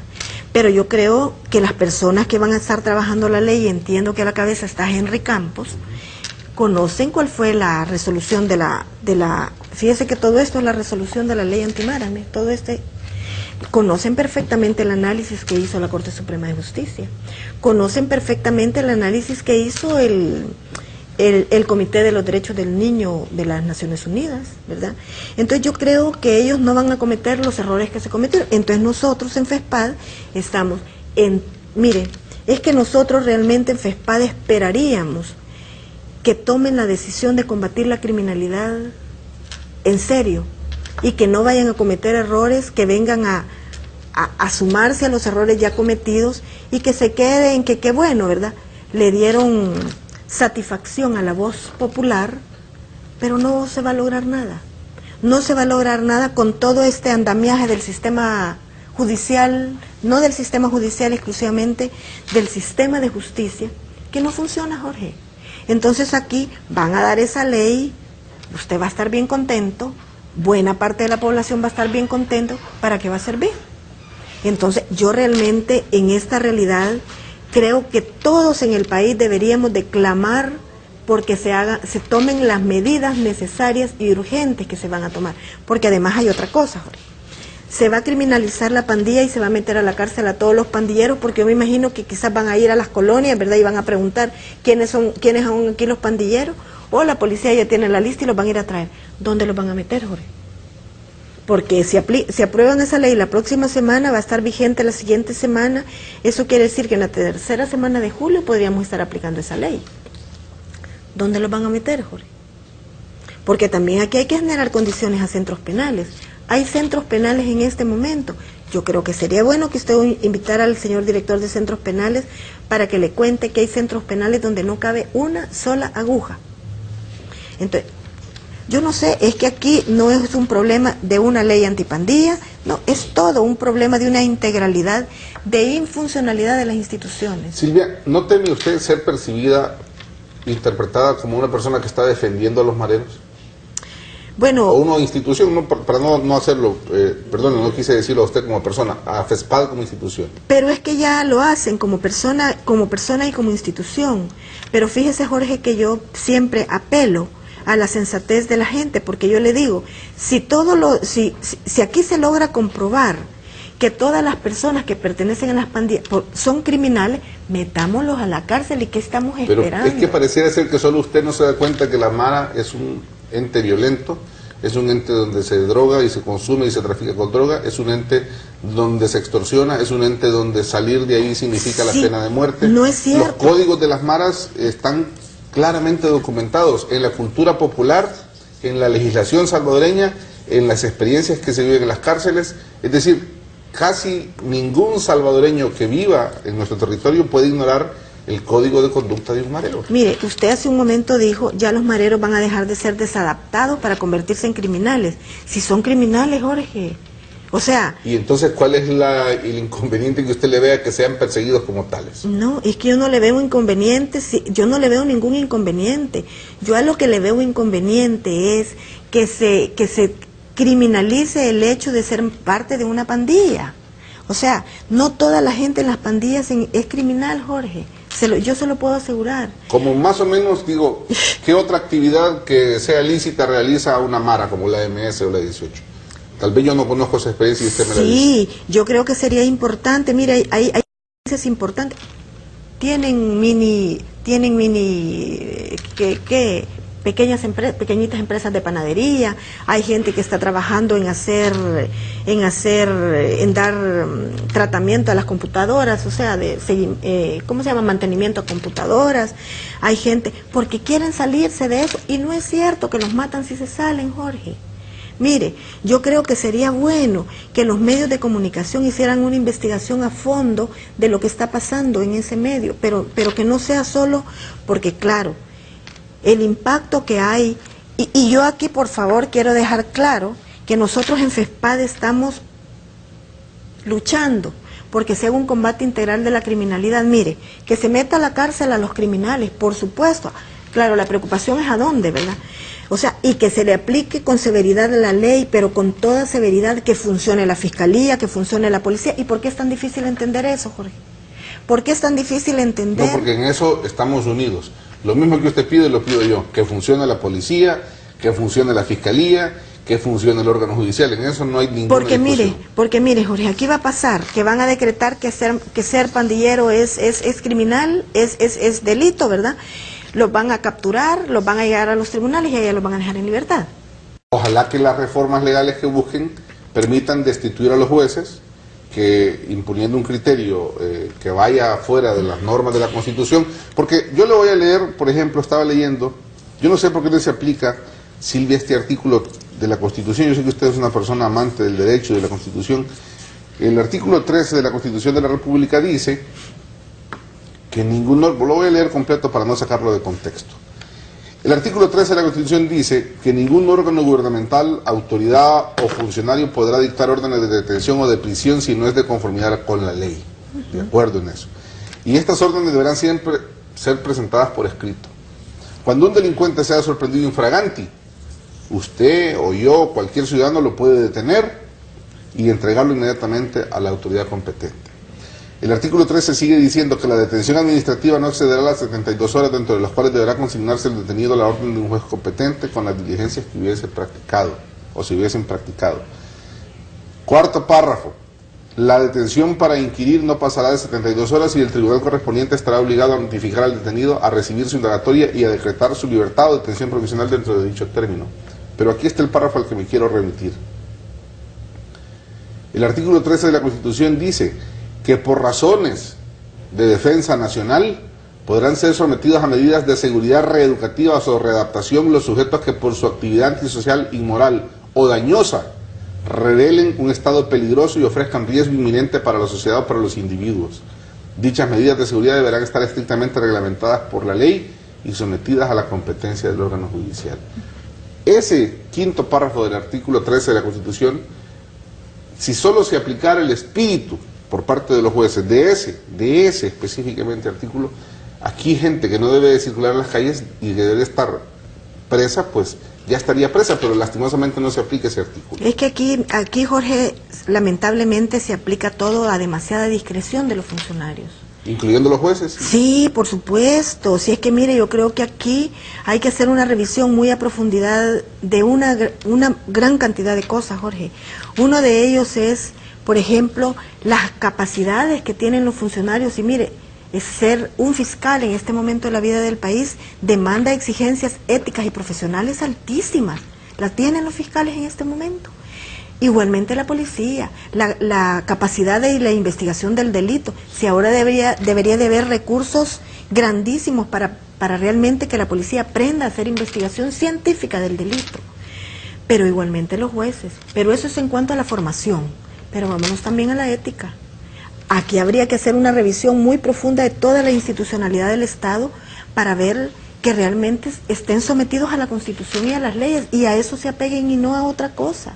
pero yo creo que las personas que van a estar trabajando la ley, y entiendo que a la cabeza está Henry Campos, conocen cuál fue la resolución de la fíjese que todo esto es la resolución de la ley antimara, conocen perfectamente el análisis que hizo la Corte Suprema de Justicia, conocen perfectamente el análisis que hizo el Comité de los Derechos del Niño de las Naciones Unidas, ¿verdad? Entonces yo creo que ellos no van a cometer los errores que se cometieron. Entonces nosotros en FESPAD estamos mire, es que nosotros realmente en FESPAD esperaríamos que tomen la decisión de combatir la criminalidad en serio, y que no vayan a cometer errores, que vengan a sumarse a los errores ya cometidos y que se queden, que bueno, ¿verdad? Le dieron satisfacción a la voz popular, pero no se va a lograr nada. No se va a lograr nada con todo este andamiaje del sistema judicial, no del sistema judicial exclusivamente, del sistema de justicia, que no funciona, Jorge. Entonces aquí van a dar esa ley, usted va a estar bien contento, buena parte de la población va a estar bien contento, ¿para qué va a servir? Entonces yo realmente en esta realidad creo que todos en el país deberíamos de clamar porque se tomen las medidas necesarias y urgentes que se van a tomar, porque además hay otra cosa, Jorge. Se va a criminalizar la pandilla y se va a meter a la cárcel a todos los pandilleros, porque yo me imagino que quizás van a ir a las colonias, ¿verdad? Y van a preguntar quiénes son aquí los pandilleros, o la policía ya tiene la lista y los van a ir a traer. ¿Dónde los van a meter, Jorge? Porque si aprueban esa ley la próxima semana, va a estar vigente la siguiente semana, eso quiere decir que en la tercera semana de julio podríamos estar aplicando esa ley. ¿Dónde los van a meter, Jorge? Porque también aquí hay que generar condiciones a centros penales. Hay centros penales en este momento. Yo creo que sería bueno que usted invitara al señor director de centros penales para que le cuente que hay centros penales donde no cabe una sola aguja. Entonces, yo no sé, es que aquí no es un problema de una ley antipandilla, no, es todo un problema de una integralidad, de infuncionalidad de las instituciones. Silvia, ¿no teme usted ser percibida, interpretada como una persona que está defendiendo a los mareros? Bueno, o una institución, no, para no hacerlo, perdón, no quise decirlo a usted como persona, a FESPAD como institución. Pero es que ya lo hacen como persona y como institución. Pero fíjese, Jorge, que yo siempre apelo a la sensatez de la gente, porque yo le digo, si aquí se logra comprobar que todas las personas que pertenecen a las pandillas son criminales, metámoslos a la cárcel. ¿Y qué estamos esperando? Pero es que pareciera ser que solo usted no se da cuenta que la Mara es un ente violento, es un ente donde se droga y se consume y se trafica con droga, es un ente donde se extorsiona, es un ente donde salir de ahí significa la pena de muerte. No es cierto. Los códigos de las maras están claramente documentados en la cultura popular, en la legislación salvadoreña, en las experiencias que se viven en las cárceles. Es decir, casi ningún salvadoreño que viva en nuestro territorio puede ignorar el código de conducta de un marero. Mire, usted hace un momento dijo, ya los mareros van a dejar de ser desadaptados para convertirse en criminales. Si son criminales, Jorge, o sea... ¿Y entonces cuál es el inconveniente que usted le vea que sean perseguidos como tales? No, es que yo no le veo inconveniente, yo no le veo ningún inconveniente. Yo a lo que le veo inconveniente es que se criminalice el hecho de ser parte de una pandilla. O sea, no toda la gente en las pandillas es criminal, Jorge. Yo se lo puedo asegurar. Como más o menos, digo, ¿qué otra actividad que sea lícita realiza una Mara como la MS o la 18? Tal vez yo no conozco esa experiencia y usted me la dice. Sí, yo creo que sería importante. Mira, hay experiencias importantes. Tienen pequeñitas empresas de panadería, hay gente que está trabajando en dar tratamiento a las computadoras, o sea, ¿cómo se llama? Mantenimiento a computadoras. Hay gente, porque quieren salirse de eso, y no es cierto que los matan si se salen, Jorge. Mire, yo creo que sería bueno que los medios de comunicación hicieran una investigación a fondo de lo que está pasando en ese medio, pero que no sea solo porque, claro, el impacto que hay, y yo aquí por favor quiero dejar claro que nosotros en FESPAD estamos luchando porque sea un combate integral de la criminalidad. Mire, que se meta a la cárcel a los criminales, por supuesto, claro, la preocupación es a dónde, ¿verdad? O sea, y que se le aplique con severidad la ley, pero con toda severidad, que funcione la fiscalía, que funcione la policía. ¿Y por qué es tan difícil entender eso, Jorge? ¿Por qué es tan difícil entender? No, porque en eso estamos unidos. Lo mismo que usted pide, lo pido yo, que funcione la policía, que funcione la fiscalía, que funcione el órgano judicial. En eso no hay ninguna discusión. Porque mire, Jorge, aquí va a pasar que van a decretar que ser pandillero es criminal, es delito, ¿verdad? Los van a capturar, los van a llevar a los tribunales y allá los van a dejar en libertad. Ojalá que las reformas legales que busquen permitan destituir a los jueces, que imponiendo un criterio que vaya fuera de las normas de la Constitución, porque yo le voy a leer, por ejemplo, estaba leyendo, yo no sé por qué no se aplica Silvia, este artículo de la Constitución, yo sé que usted es una persona amante del derecho y de la Constitución. El artículo 13 de la Constitución de la República dice que lo voy a leer completo para no sacarlo de contexto. El artículo 13 de la Constitución dice que ningún órgano gubernamental, autoridad o funcionario podrá dictar órdenes de detención o de prisión si no es de conformidad con la ley. De acuerdo en eso. Y estas órdenes deberán siempre ser presentadas por escrito. Cuando un delincuente sea sorprendido infraganti, usted o yo, cualquier ciudadano lo puede detener y entregarlo inmediatamente a la autoridad competente. El artículo 13 sigue diciendo que la detención administrativa no excederá las 72 horas, dentro de las cuales deberá consignarse el detenido a la orden de un juez competente con las diligencias que hubiese practicado o se hubiesen practicado. Cuarto párrafo. La detención para inquirir no pasará de 72 horas y el tribunal correspondiente estará obligado a notificar al detenido, a recibir su indagatoria y a decretar su libertad o detención provisional dentro de dicho término. Pero aquí está el párrafo al que me quiero remitir. El artículo 13 de la Constitución dice que por razones de defensa nacional podrán ser sometidos a medidas de seguridad reeducativas o readaptación los sujetos que por su actividad antisocial, inmoral o dañosa revelen un estado peligroso y ofrezcan riesgo inminente para la sociedad o para los individuos. Dichas medidas de seguridad deberán estar estrictamente reglamentadas por la ley y sometidas a la competencia del órgano judicial. Ese quinto párrafo del artículo 13 de la Constitución, si solo se aplicara el espíritu por parte de los jueces de ese específicamente artículo, aquí gente que no debe de circular en las calles y que debe estar presa, pues ya estaría presa, pero lastimosamente no se aplica ese artículo. Es que aquí Jorge, lamentablemente se aplica todo a demasiada discreción de los funcionarios. ¿Incluyendo los jueces? Sí, por supuesto. Si es que mire, yo creo que aquí hay que hacer una revisión muy a profundidad de una gran cantidad de cosas, Jorge. Uno de ellos es, por ejemplo, las capacidades que tienen los funcionarios. Y mire, ser un fiscal en este momento de la vida del país demanda exigencias éticas y profesionales altísimas. Las tienen los fiscales en este momento. Igualmente la policía, la capacidad de la investigación del delito. Si ahora debería de haber recursos grandísimos para realmente que la policía aprenda a hacer investigación científica del delito. Pero igualmente los jueces. Pero eso es en cuanto a la formación. Pero vámonos también a la ética. Aquí habría que hacer una revisión muy profunda de toda la institucionalidad del Estado para ver que realmente estén sometidos a la Constitución y a las leyes, y a eso se apeguen y no a otra cosa.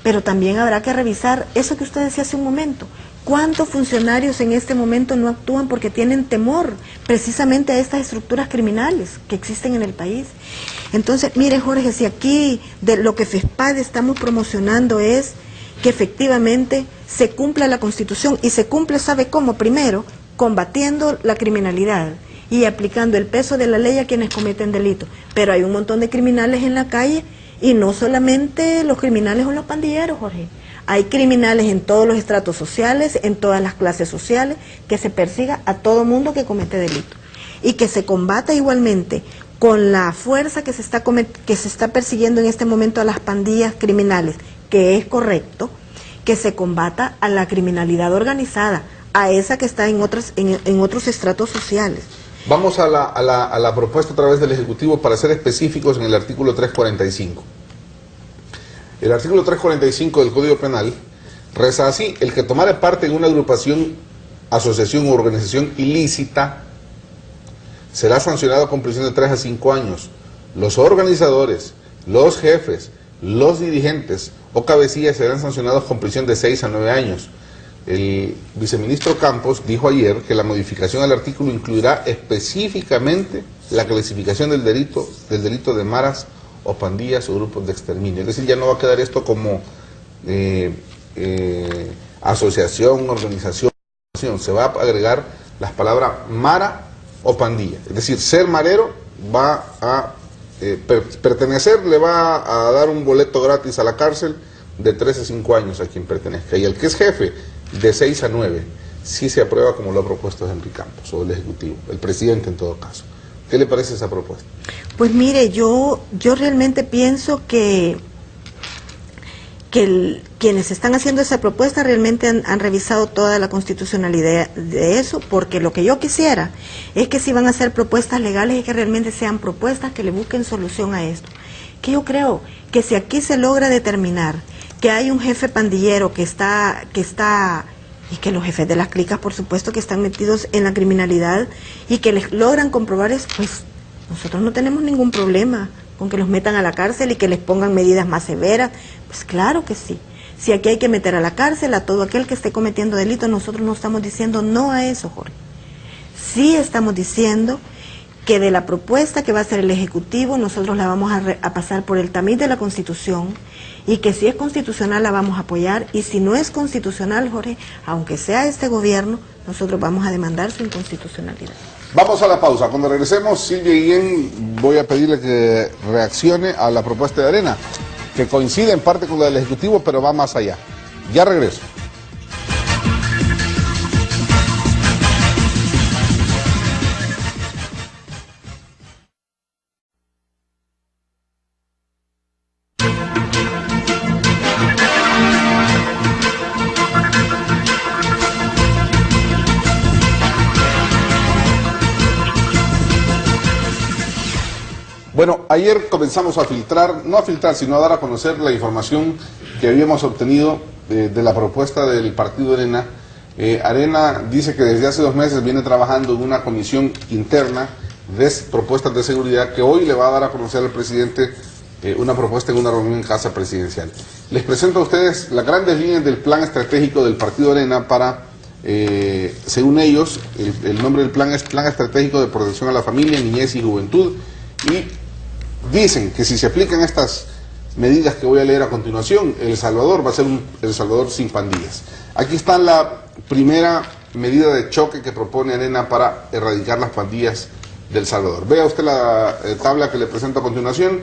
Pero también habrá que revisar eso que usted decía hace un momento. ¿Cuántos funcionarios en este momento no actúan porque tienen temor precisamente a estas estructuras criminales que existen en el país? Entonces, mire Jorge, si aquí de lo que FESPAD estamos promocionando es que efectivamente se cumpla la Constitución, y se cumple, ¿sabe cómo? Primero, combatiendo la criminalidad y aplicando el peso de la ley a quienes cometen delitos. Pero hay un montón de criminales en la calle, y no solamente los criminales o los pandilleros, Jorge. Hay criminales en todos los estratos sociales, en todas las clases sociales, que se persiga a todo mundo que comete delito. Y que se combata igualmente con la fuerza que se está persiguiendo en este momento a las pandillas criminales, que es correcto, que se combata a la criminalidad organizada, a esa que está en otros estratos sociales. Vamos a la propuesta a través del Ejecutivo para ser específicos en el artículo 345. El artículo 345 del Código Penal reza así: el que tomare parte en una agrupación, asociación u organización ilícita será sancionado con prisión de 3 a 5 años. Los organizadores, los jefes, los dirigentes o cabecillas serán sancionados con prisión de 6 a 9 años. El viceministro Campos dijo ayer que la modificación al artículo incluirá específicamente la clasificación del delito de maras o pandillas o grupos de exterminio. Es decir, ya no va a quedar esto como asociación, organización, se va a agregar las palabras mara o pandilla. Es decir, ser marero va a pertenecer, le va a dar un boleto gratis a la cárcel de 3 a 5 años a quien pertenezca. Y el que es jefe, de 6 a 9, sí se aprueba, como lo ha propuesto Henry Campos, o el Ejecutivo, el presidente en todo caso. ¿Qué le parece esa propuesta? Pues mire, yo realmente pienso que quienes están haciendo esa propuesta realmente han revisado toda la constitucionalidad de eso, porque lo que yo quisiera es que si van a hacer propuestas legales, es que realmente sean propuestas que le busquen solución a esto. que yo creo que si aquí se logra determinar que hay un jefe pandillero que está, y que los jefes de las clicas, por supuesto, que están metidos en la criminalidad y que les logran comprobar eso, pues nosotros no tenemos ningún problema con que los metan a la cárcel y que les pongan medidas más severas. Pues claro que sí. Si aquí hay que meter a la cárcel a todo aquel que esté cometiendo delitos, nosotros no estamos diciendo no a eso, Jorge. Sí estamos diciendo que de la propuesta que va a hacer el Ejecutivo, nosotros la vamos a pasar por el tamiz de la Constitución, y que si es constitucional la vamos a apoyar, y si no es constitucional, Jorge, aunque sea este gobierno, nosotros vamos a demandar su inconstitucionalidad. Vamos a la pausa. Cuando regresemos, Silvia Guillén, voy a pedirle que reaccione a la propuesta de Arena, que coincide en parte con la del Ejecutivo, pero va más allá. Ya regreso. Bueno, ayer comenzamos a filtrar, no a filtrar, sino a dar a conocer la información que habíamos obtenido de la propuesta del partido Arena. Arena dice que desde hace 2 meses viene trabajando en una comisión interna de propuestas de seguridad, que hoy le va a dar a conocer al presidente una propuesta en una reunión en Casa Presidencial. Les presento a ustedes las grandes líneas del plan estratégico del partido Arena para, según ellos, el nombre del plan es Plan Estratégico de Protección a la Familia, Niñez y Juventud, y dicen que si se aplican estas medidas que voy a leer a continuación, El Salvador va a ser un El Salvador sin pandillas. Aquí está la primera medida de choque que propone Arena para erradicar las pandillas del Salvador. Vea usted la tabla que le presento a continuación,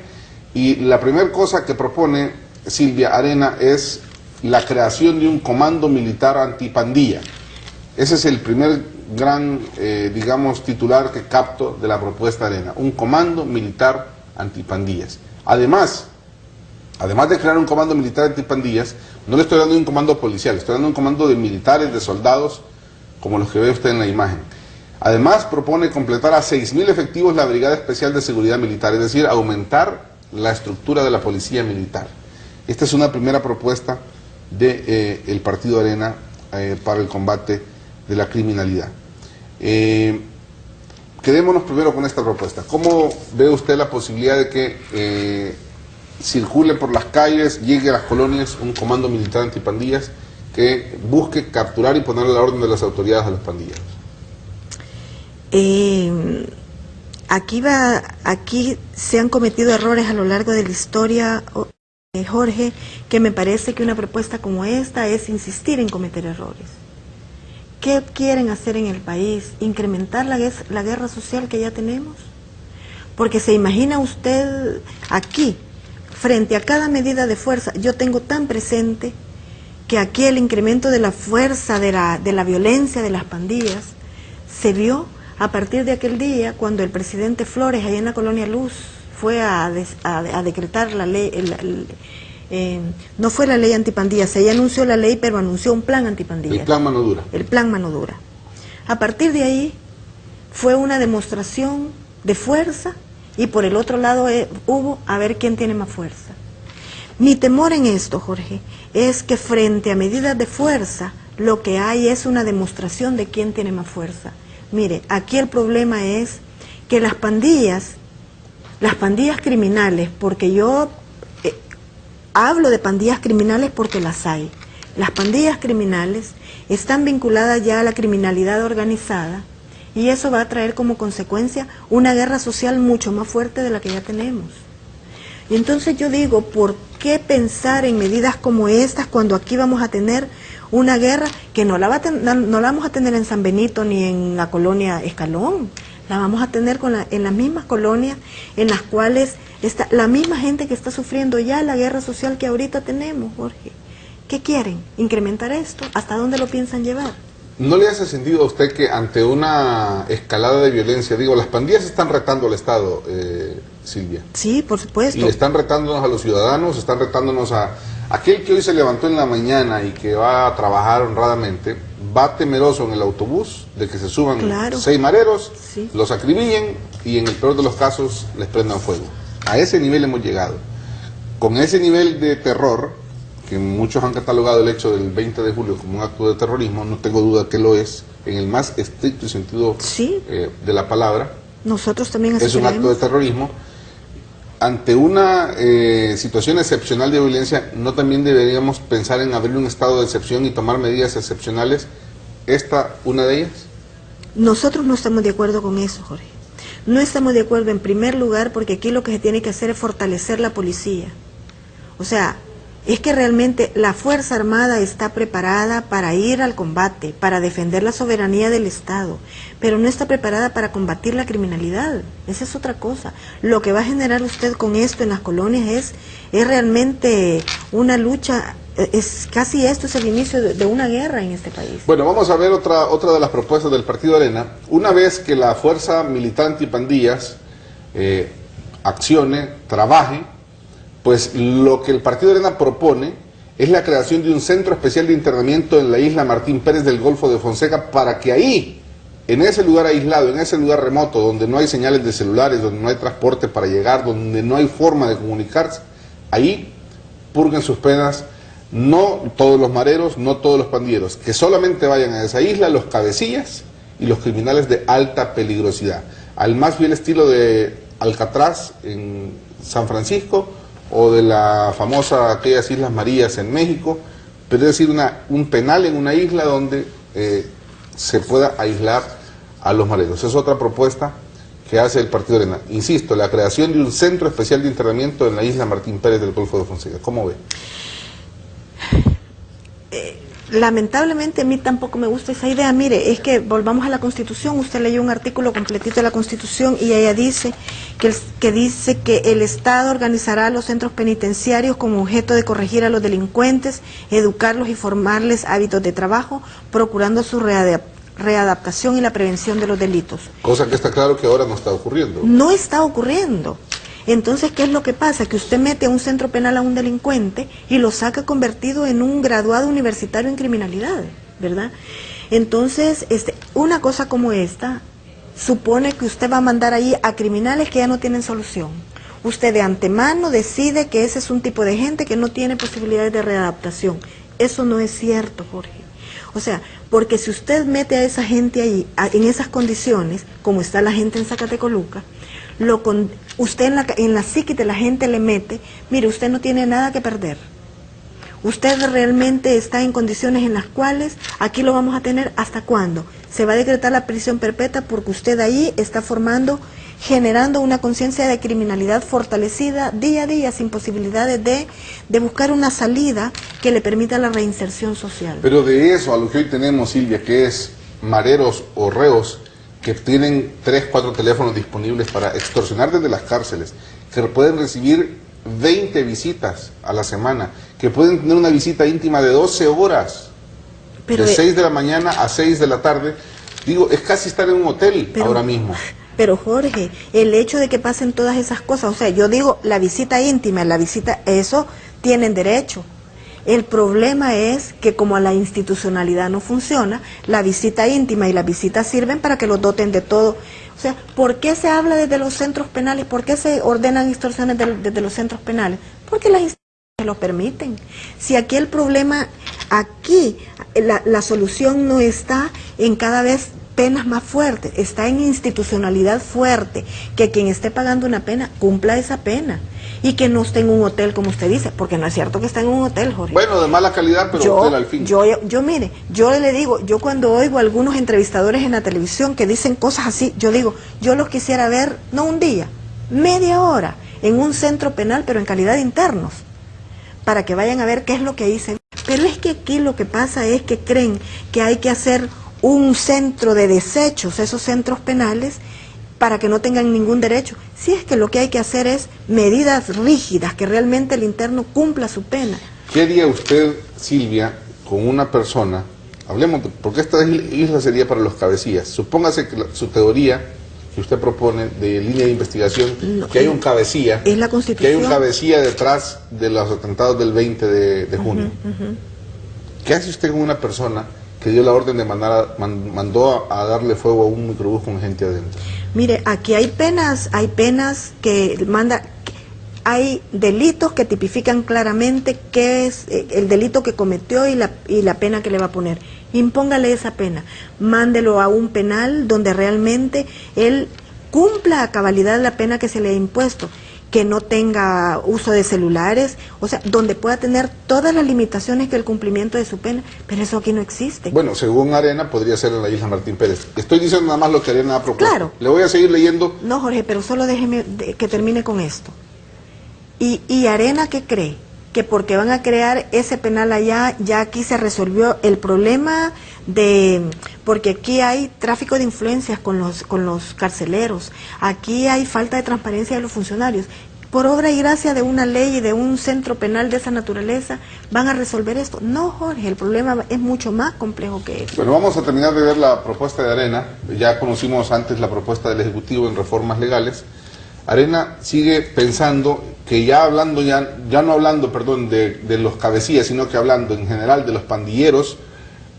y la primera cosa que propone Silvia Arena es la creación de un comando militar antipandilla. Ese es el primer gran, digamos, titular que capto de la propuesta Arena, un comando militar antipandillas. Además de crear un comando militar antipandillas, no le estoy dando un comando policial, estoy dando un comando de militares, de soldados, como los que ve usted en la imagen. Además propone completar a 6.000 efectivos la Brigada Especial de Seguridad Militar, es decir, aumentar la estructura de la policía militar. Esta es una primera propuesta del partido Arena para el combate de la criminalidad. Quedémonos primero con esta propuesta. ¿Cómo ve usted la posibilidad de que circule por las calles, llegue a las colonias un comando militar antipandillas que busque capturar y ponerle la orden de las autoridades a los pandilleros? Aquí se han cometido errores a lo largo de la historia, Jorge, que me parece que una propuesta como esta es insistir en cometer errores. ¿Qué quieren hacer en el país? ¿Incrementar la guerra social que ya tenemos? Porque se imagina usted aquí, frente a cada medida de fuerza, yo tengo tan presente que aquí el incremento de la fuerza, de la violencia de las pandillas, se vio a partir de aquel día cuando el presidente Flores, allá en la Colonia Luz, fue a decretar la ley, no fue la ley antipandillas, ella anunció la ley, pero anunció un plan antipandillas. El plan mano dura. El plan mano dura. A partir de ahí fue una demostración de fuerza, y por el otro lado hubo a ver quién tiene más fuerza. Mi temor en esto, Jorge, es que frente a medidas de fuerza, lo que hay es una demostración de quién tiene más fuerza. Mire, aquí el problema es que las pandillas criminales, porque yo hablo de pandillas criminales porque las hay. Las pandillas criminales están vinculadas ya a la criminalidad organizada, y eso va a traer como consecuencia una guerra social mucho más fuerte de la que ya tenemos. Y entonces yo digo, ¿por qué pensar en medidas como estas cuando aquí vamos a tener una guerra que no la vamos a tener en San Benito ni en la colonia Escalón? La vamos a tener en las mismas colonias en las cuales está la misma gente que está sufriendo ya la guerra social que ahorita tenemos, Jorge. ¿Qué quieren? ¿Incrementar esto? ¿Hasta dónde lo piensan llevar? ¿No le hace sentido a usted que ante una escalada de violencia, digo, las pandillas están retando al Estado, Silvia? Sí, por supuesto. Y están retándonos a los ciudadanos, están retándonos a aquel que hoy se levantó en la mañana y que va a trabajar honradamente, va temeroso en el autobús de que se suban 6 mareros, sí, los acribillen y en el peor de los casos les prendan fuego. A ese nivel hemos llegado. Con ese nivel de terror, que muchos han catalogado el hecho del 20 de julio como un acto de terrorismo, no tengo duda que lo es, en el más estricto sentido ¿sí? De la palabra. Nosotros también es un acto de terrorismo. Ante una situación excepcional de violencia, ¿no también deberíamos pensar en abrir un estado de excepción y tomar medidas excepcionales? ¿Esta una de ellas? Nosotros no estamos de acuerdo con eso, Jorge. No estamos de acuerdo en primer lugar porque aquí lo que se tiene que hacer es fortalecer la policía. O sea, es que realmente la Fuerza Armada está preparada para ir al combate, para defender la soberanía del Estado, pero no está preparada para combatir la criminalidad. Esa es otra cosa. Lo que va a generar usted con esto en las colonias es realmente una lucha, es casi esto es el inicio de una guerra en este país. Bueno, vamos a ver otra de las propuestas del Partido Arena. Una vez que la fuerza militante y pandillas accione, trabaje, pues lo que el Partido Arena propone es la creación de un centro especial de internamiento en la isla Martín Pérez del Golfo de Fonseca, para que ahí, en ese lugar aislado, en ese lugar remoto, donde no hay señales de celulares, donde no hay transporte para llegar, donde no hay forma de comunicarse, ahí purguen sus penas no todos los mareros, no todos los pandilleros, que solamente vayan a esa isla los cabecillas y los criminales de alta peligrosidad, al más fiel estilo de Alcatraz en San Francisco, o de la famosa aquellas Islas Marías en México, pero es decir, un penal en una isla donde se pueda aislar a los mareros. Es otra propuesta que hace el Partido Arena. Insisto, la creación de un centro especial de internamiento en la isla Martín Pérez del Golfo de Fonseca. ¿Cómo ve? Lamentablemente a mí tampoco me gusta esa idea. Mire, es que volvamos a la Constitución. Usted leyó un artículo completito de la Constitución y ella dice que el Estado organizará los centros penitenciarios con objeto de corregir a los delincuentes, educarlos y formarles hábitos de trabajo, procurando su readaptación y la prevención de los delitos. Cosa que está claro que ahora no está ocurriendo. No está ocurriendo. Entonces, ¿qué es lo que pasa? Que usted mete a un centro penal a un delincuente y lo saca convertido en un graduado universitario en criminalidad, ¿verdad? Entonces, una cosa como esta supone que usted va a mandar ahí a criminales que ya no tienen solución. Usted de antemano decide que ese es un tipo de gente que no tiene posibilidades de readaptación. Eso no es cierto, Jorge. O sea, porque si usted mete a esa gente ahí, en esas condiciones, como está la gente en Zacatecoluca, usted en la psique de la gente le mete, mire, usted no tiene nada que perder. Usted realmente está en condiciones en las cuales aquí lo vamos a tener ¿hasta cuándo? Se va a decretar la prisión perpetua porque usted ahí está generando una conciencia de criminalidad fortalecida día a día, sin posibilidades de buscar una salida que le permita la reinserción social. Pero de eso a lo que hoy tenemos, Silvia, que es mareros o reos que tienen 3, 4 teléfonos disponibles para extorsionar desde las cárceles, que pueden recibir 20 visitas a la semana, que pueden tener una visita íntima de 12 horas, de 6 de la mañana a 6 de la tarde. Digo, es casi estar en un hotel ahora mismo. Pero Jorge, el hecho de que pasen todas esas cosas, o sea, yo digo, la visita íntima, eso tienen derecho. El problema es que como la institucionalidad no funciona, la visita íntima y la visita sirven para que los doten de todo. O sea, ¿por qué se habla desde los centros penales? ¿Por qué se ordenan extorsiones desde los centros penales? Porque las instituciones lo permiten. Si aquí el problema, la solución no está en cada vez penas más fuertes, está en institucionalidad fuerte, que quien esté pagando una pena cumpla esa pena y que no esté en un hotel como usted dice, porque no es cierto que está en un hotel, Jorge. Bueno, de mala calidad, pero hotel al fin. Mire, yo le digo, yo cuando oigo a algunos entrevistadores en la televisión que dicen cosas así, yo digo, yo los quisiera ver, no un día, media hora, en un centro penal, pero en calidad de internos, para que vayan a ver qué es lo que dicen. Pero es que aquí lo que pasa es que creen que hay que hacer un centro de desechos, esos centros penales, para que no tengan ningún derecho. Si es que lo que hay que hacer es medidas rígidas, que realmente el interno cumpla su pena. ¿Qué haría usted, Silvia, con una persona, hablemos, porque esta isla sería para los cabecillas, supóngase que su teoría que usted propone de línea de investigación, que hay un cabecilla, es la Constitución, que hay un cabecilla detrás de los atentados del 20 de junio. ¿Qué hace usted con una persona que dio la orden de mandó a darle fuego a un microbús con gente adentro? Mire, aquí hay penas que hay delitos que tipifican claramente qué es el delito que cometió y la pena que le va a poner. Impóngale esa pena, mándelo a un penal donde realmente él cumpla a cabalidad la pena que se le ha impuesto, que no tenga uso de celulares, o sea, donde pueda tener todas las limitaciones que el cumplimiento de su pena, pero eso aquí no existe. Bueno, según Arena, podría ser en la isla Martín Pérez. Estoy diciendo nada más lo que Arena ha propuesto. Claro. Le voy a seguir leyendo. No, Jorge, pero solo déjeme que termine con esto. ¿Y Arena qué cree? Que porque van a crear ese penal allá, ya aquí se resolvió el problema porque aquí hay tráfico de influencias con los carceleros, aquí hay falta de transparencia de los funcionarios. Por obra y gracia de una ley y de un centro penal de esa naturaleza, ¿van a resolver esto? No, Jorge, el problema es mucho más complejo que eso. Bueno, vamos a terminar de ver la propuesta de Arena. Ya conocimos antes la propuesta del Ejecutivo en reformas legales. Arena sigue pensando que ya no hablando, perdón, de los cabecillas, sino que hablando en general de los pandilleros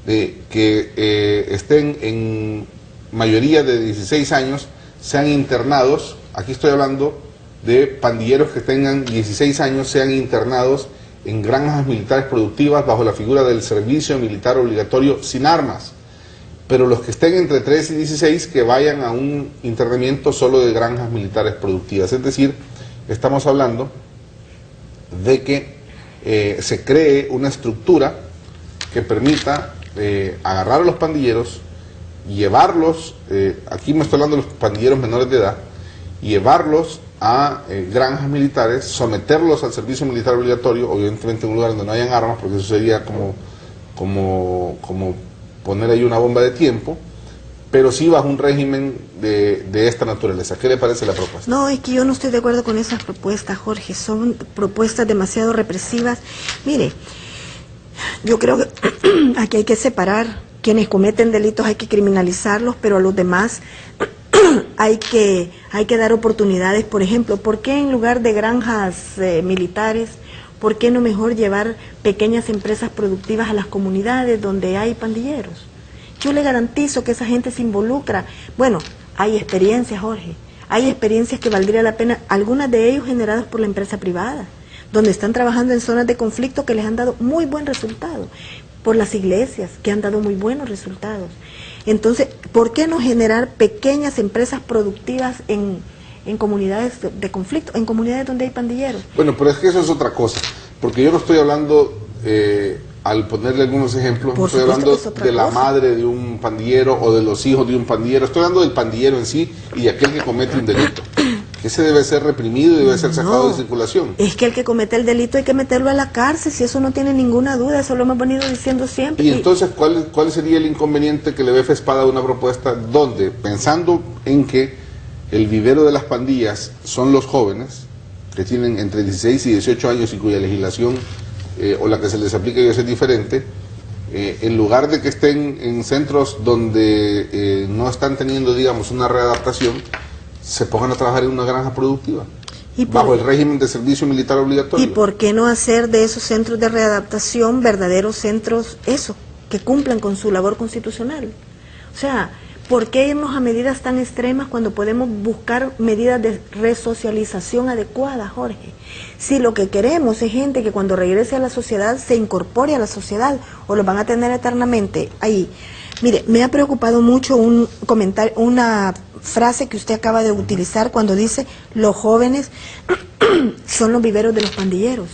que estén en mayoría de 16 años, sean internados. Aquí estoy hablando de pandilleros que tengan 16 años, sean internados en granjas militares productivas bajo la figura del servicio militar obligatorio sin armas. Pero los que estén entre 13 y 16 que vayan a un internamiento solo de granjas militares productivas. Es decir, estamos hablando de que se cree una estructura que permita agarrar a los pandilleros, llevarlos, aquí me estoy hablando de los pandilleros menores de edad, llevarlos a granjas militares, someterlos al servicio militar obligatorio, obviamente en un lugar donde no hayan armas, porque eso sería como poner ahí una bomba de tiempo, pero sí bajo un régimen de esta naturaleza. ¿Qué le parece la propuesta? No, es que yo no estoy de acuerdo con esas propuestas, Jorge. Son propuestas demasiado represivas. Mire, yo creo que aquí hay que separar. Quienes cometen delitos hay que criminalizarlos, pero a los demás hay que dar oportunidades. Por ejemplo, ¿por qué en lugar de granjas militares, por qué no mejor llevar pequeñas empresas productivas a las comunidades donde hay pandilleros? Yo le garantizo que esa gente se involucra. Bueno, hay experiencias, Jorge, hay experiencias que valdría la pena, algunas de ellas generadas por la empresa privada, donde están trabajando en zonas de conflicto que les han dado muy buen resultado, por las iglesias que han dado muy buenos resultados. Entonces, ¿por qué no generar pequeñas empresas productivas en comunidades de conflicto, en comunidades donde hay pandilleros? Bueno, pero es que eso es otra cosa, porque yo no estoy hablando, al ponerle algunos ejemplos, no estoy hablando de la madre de un pandillero o de los hijos de un pandillero, estoy hablando del pandillero en sí y de aquel que comete un delito. Ese debe ser reprimido y debe ser sacado de circulación. Es que el que comete el delito hay que meterlo a la cárcel, si eso no tiene ninguna duda, eso lo hemos venido diciendo siempre. Y entonces, ¿cuál sería el inconveniente que le ve FESPAD a una propuesta donde, pensando en que el vivero de las pandillas son los jóvenes, que tienen entre 16 y 18 años y cuya legislación o la que se les aplica es diferente, en lugar de que estén en centros donde no están teniendo, digamos, una readaptación, se pongan a trabajar en una granja productiva, bajo el régimen de servicio militar obligatorio? ¿Y por qué no hacer de esos centros de readaptación verdaderos centros, que cumplan con su labor constitucional? O sea, ¿por qué irnos a medidas tan extremas cuando podemos buscar medidas de resocialización adecuadas, Jorge? Si lo que queremos es gente que cuando regrese a la sociedad se incorpore a la sociedad, o lo van a tener eternamente ahí. Mire, me ha preocupado mucho un comentario, una frase que usted acaba de utilizar cuando dice los jóvenes son los viveros de los pandilleros,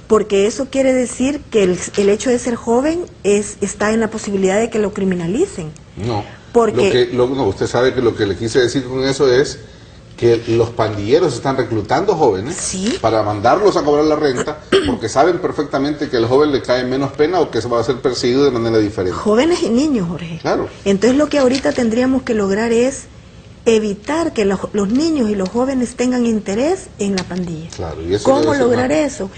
porque eso quiere decir que el hecho de ser joven está en la posibilidad de que lo criminalicen. No, porque no, usted sabe que lo que le quise decir con eso es que los pandilleros están reclutando jóvenes, ¿sí?, para mandarlos a cobrar la renta, porque saben perfectamente que al joven le cae menos pena o que se va a ser perseguido de manera diferente. Jóvenes y niños, Jorge. Claro. Entonces lo que ahorita tendríamos que lograr es evitar que los niños y los jóvenes tengan interés en la pandilla. Claro, y eso ¿cómo lograr eso?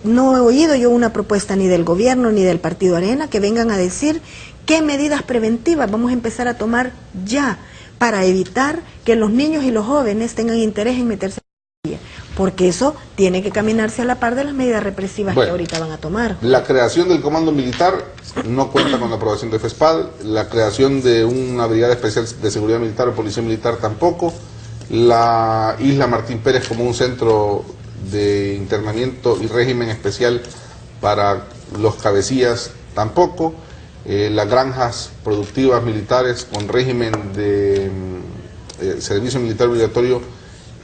No he oído yo una propuesta ni del gobierno ni del Partido Arena que vengan a decir qué medidas preventivas vamos a empezar a tomar ya para evitar que los niños y los jóvenes tengan interés en meterse en la pandilla, porque eso tiene que caminarse a la par de las medidas represivas que ahorita van a tomar. La creación del comando militar no cuenta con la aprobación de FESPAD, la creación de una brigada especial de seguridad militar o policía militar tampoco, la isla Martín Pérez como un centro de internamiento y régimen especial para los cabecillas tampoco, las granjas productivas militares con régimen de servicio militar obligatorio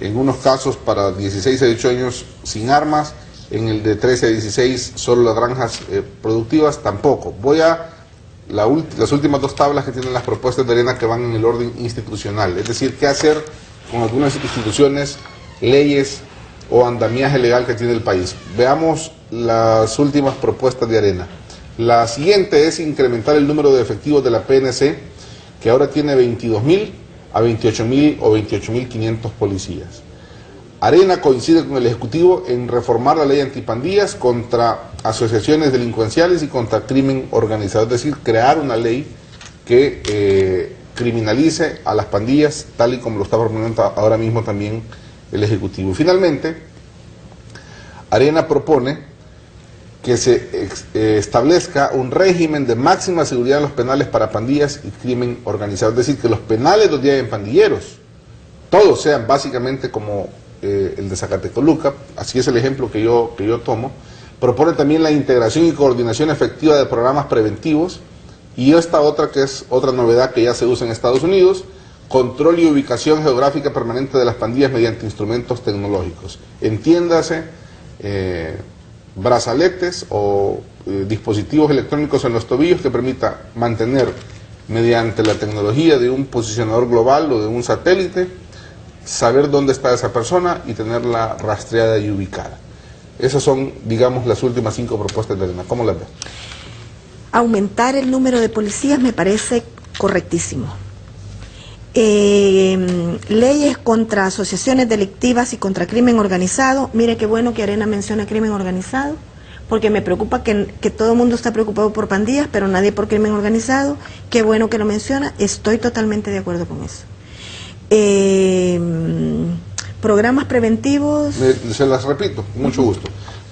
en unos casos para 16 a 18 años sin armas, en el de 13 a 16 solo las granjas productivas tampoco. Voy a las últimas dos tablas que tienen las propuestas de Arena que van en el orden institucional, es decir, qué hacer con algunas instituciones, leyes o andamiaje legal que tiene el país. Veamos las últimas propuestas de Arena. La siguiente es incrementar el número de efectivos de la PNC, que ahora tiene 22.000 a 28.000 o 28.500 policías. Arena coincide con el Ejecutivo en reformar la ley antipandillas contra asociaciones delincuenciales y contra crimen organizado, es decir, crear una ley que criminalice a las pandillas, tal y como lo está proponiendo ahora mismo también el Ejecutivo. Finalmente, Arena propone que se establezca un régimen de máxima seguridad en los penales para pandillas y crimen organizado, es decir, que los penales donde hayan pandilleros, todos sean básicamente como el de Zacatecoluca, así es el ejemplo que yo tomo. Propone también la integración y coordinación efectiva de programas preventivos, y esta otra que es otra novedad que ya se usa en Estados Unidos, control y ubicación geográfica permanente de las pandillas mediante instrumentos tecnológicos. Entiéndase, brazaletes o dispositivos electrónicos en los tobillos que permita mantener mediante la tecnología de un posicionador global o de un satélite, saber dónde está esa persona y tenerla rastreada y ubicada. Esas son, digamos, las últimas 5 propuestas de Arena. ¿Cómo las ves? Aumentar el número de policías me parece correctísimo. Leyes contra asociaciones delictivas y contra crimen organizado. Mire qué bueno que Arena menciona crimen organizado, porque me preocupa que todo el mundo está preocupado por pandillas, pero nadie por crimen organizado. Qué bueno que lo menciona, estoy totalmente de acuerdo con eso. Programas preventivos. Se las repito, con mucho gusto.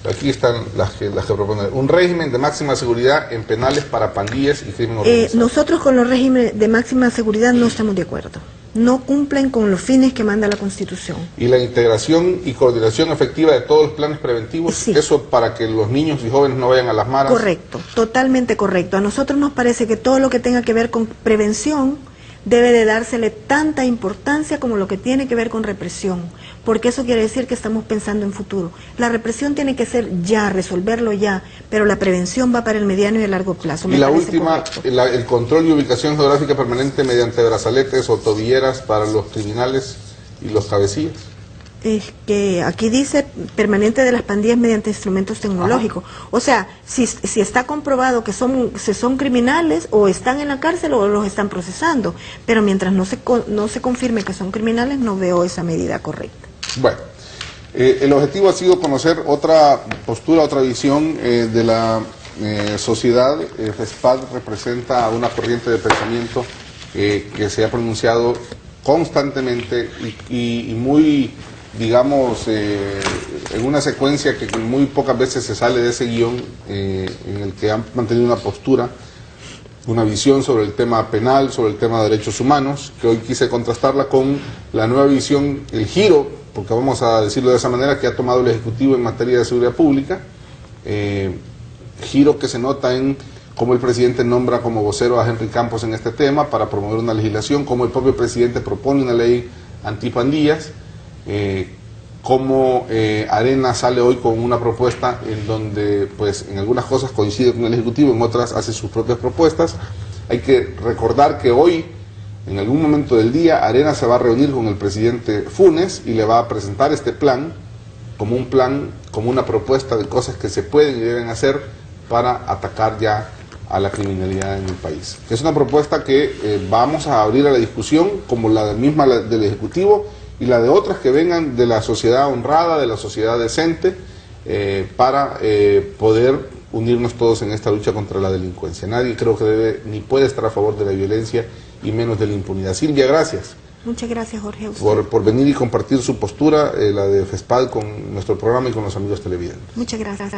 Aquí están las que proponen. Un régimen de máxima seguridad en penales para pandillas y crimen organizado. Nosotros con los regímenes de máxima seguridad no estamos de acuerdo. No cumplen con los fines que manda la Constitución. ¿Y la integración y coordinación efectiva de todos los planes preventivos? Sí. Eso para que los niños y jóvenes no vayan a las maras. Correcto, totalmente correcto. A nosotros nos parece que todo lo que tenga que ver con prevención debe de dársele tanta importancia como lo que tiene que ver con represión, porque eso quiere decir que estamos pensando en futuro. La represión tiene que ser ya, resolverlo ya, pero la prevención va para el mediano y el largo plazo. Y la última, el control y ubicación geográfica permanente mediante brazaletes o tobilleras para los criminales y los cabecillas. Es que aquí dice permanente de las pandillas mediante instrumentos tecnológicos. Ajá. O sea, si está comprobado que son criminales, o están en la cárcel o los están procesando, pero mientras no se confirme que son criminales, no veo esa medida correcta. Bueno, el objetivo ha sido conocer otra postura, otra visión de la sociedad. FESPAD representa una corriente de pensamiento que se ha pronunciado constantemente y muy, digamos, en una secuencia que muy pocas veces se sale de ese guión, en el que han mantenido una postura, una visión sobre el tema penal, sobre el tema de derechos humanos, que hoy quise contrastarla con la nueva visión, el giro, porque vamos a decirlo de esa manera, que ha tomado el Ejecutivo en materia de seguridad pública, giro que se nota en cómo el presidente nombra como vocero a Henry Campos en este tema para promover una legislación, cómo el propio presidente propone una ley antipandillas, cómo Arena sale hoy con una propuesta en donde pues en algunas cosas coincide con el Ejecutivo, en otras hace sus propias propuestas. Hay que recordar que hoy, en algún momento del día, Arena se va a reunir con el presidente Funes y le va a presentar este plan, como una propuesta de cosas que se pueden y deben hacer para atacar ya a la criminalidad en el país. Es una propuesta que vamos a abrir a la discusión, como la misma del Ejecutivo y la de otras que vengan de la sociedad honrada, de la sociedad decente, para poder unirnos todos en esta lucha contra la delincuencia. Nadie creo que debe ni puede estar a favor de la violencia y menos de la impunidad. Silvia, gracias. Muchas gracias, Jorge. Por venir y compartir su postura, la de FESPAD, con nuestro programa y con los amigos televidentes. Muchas gracias.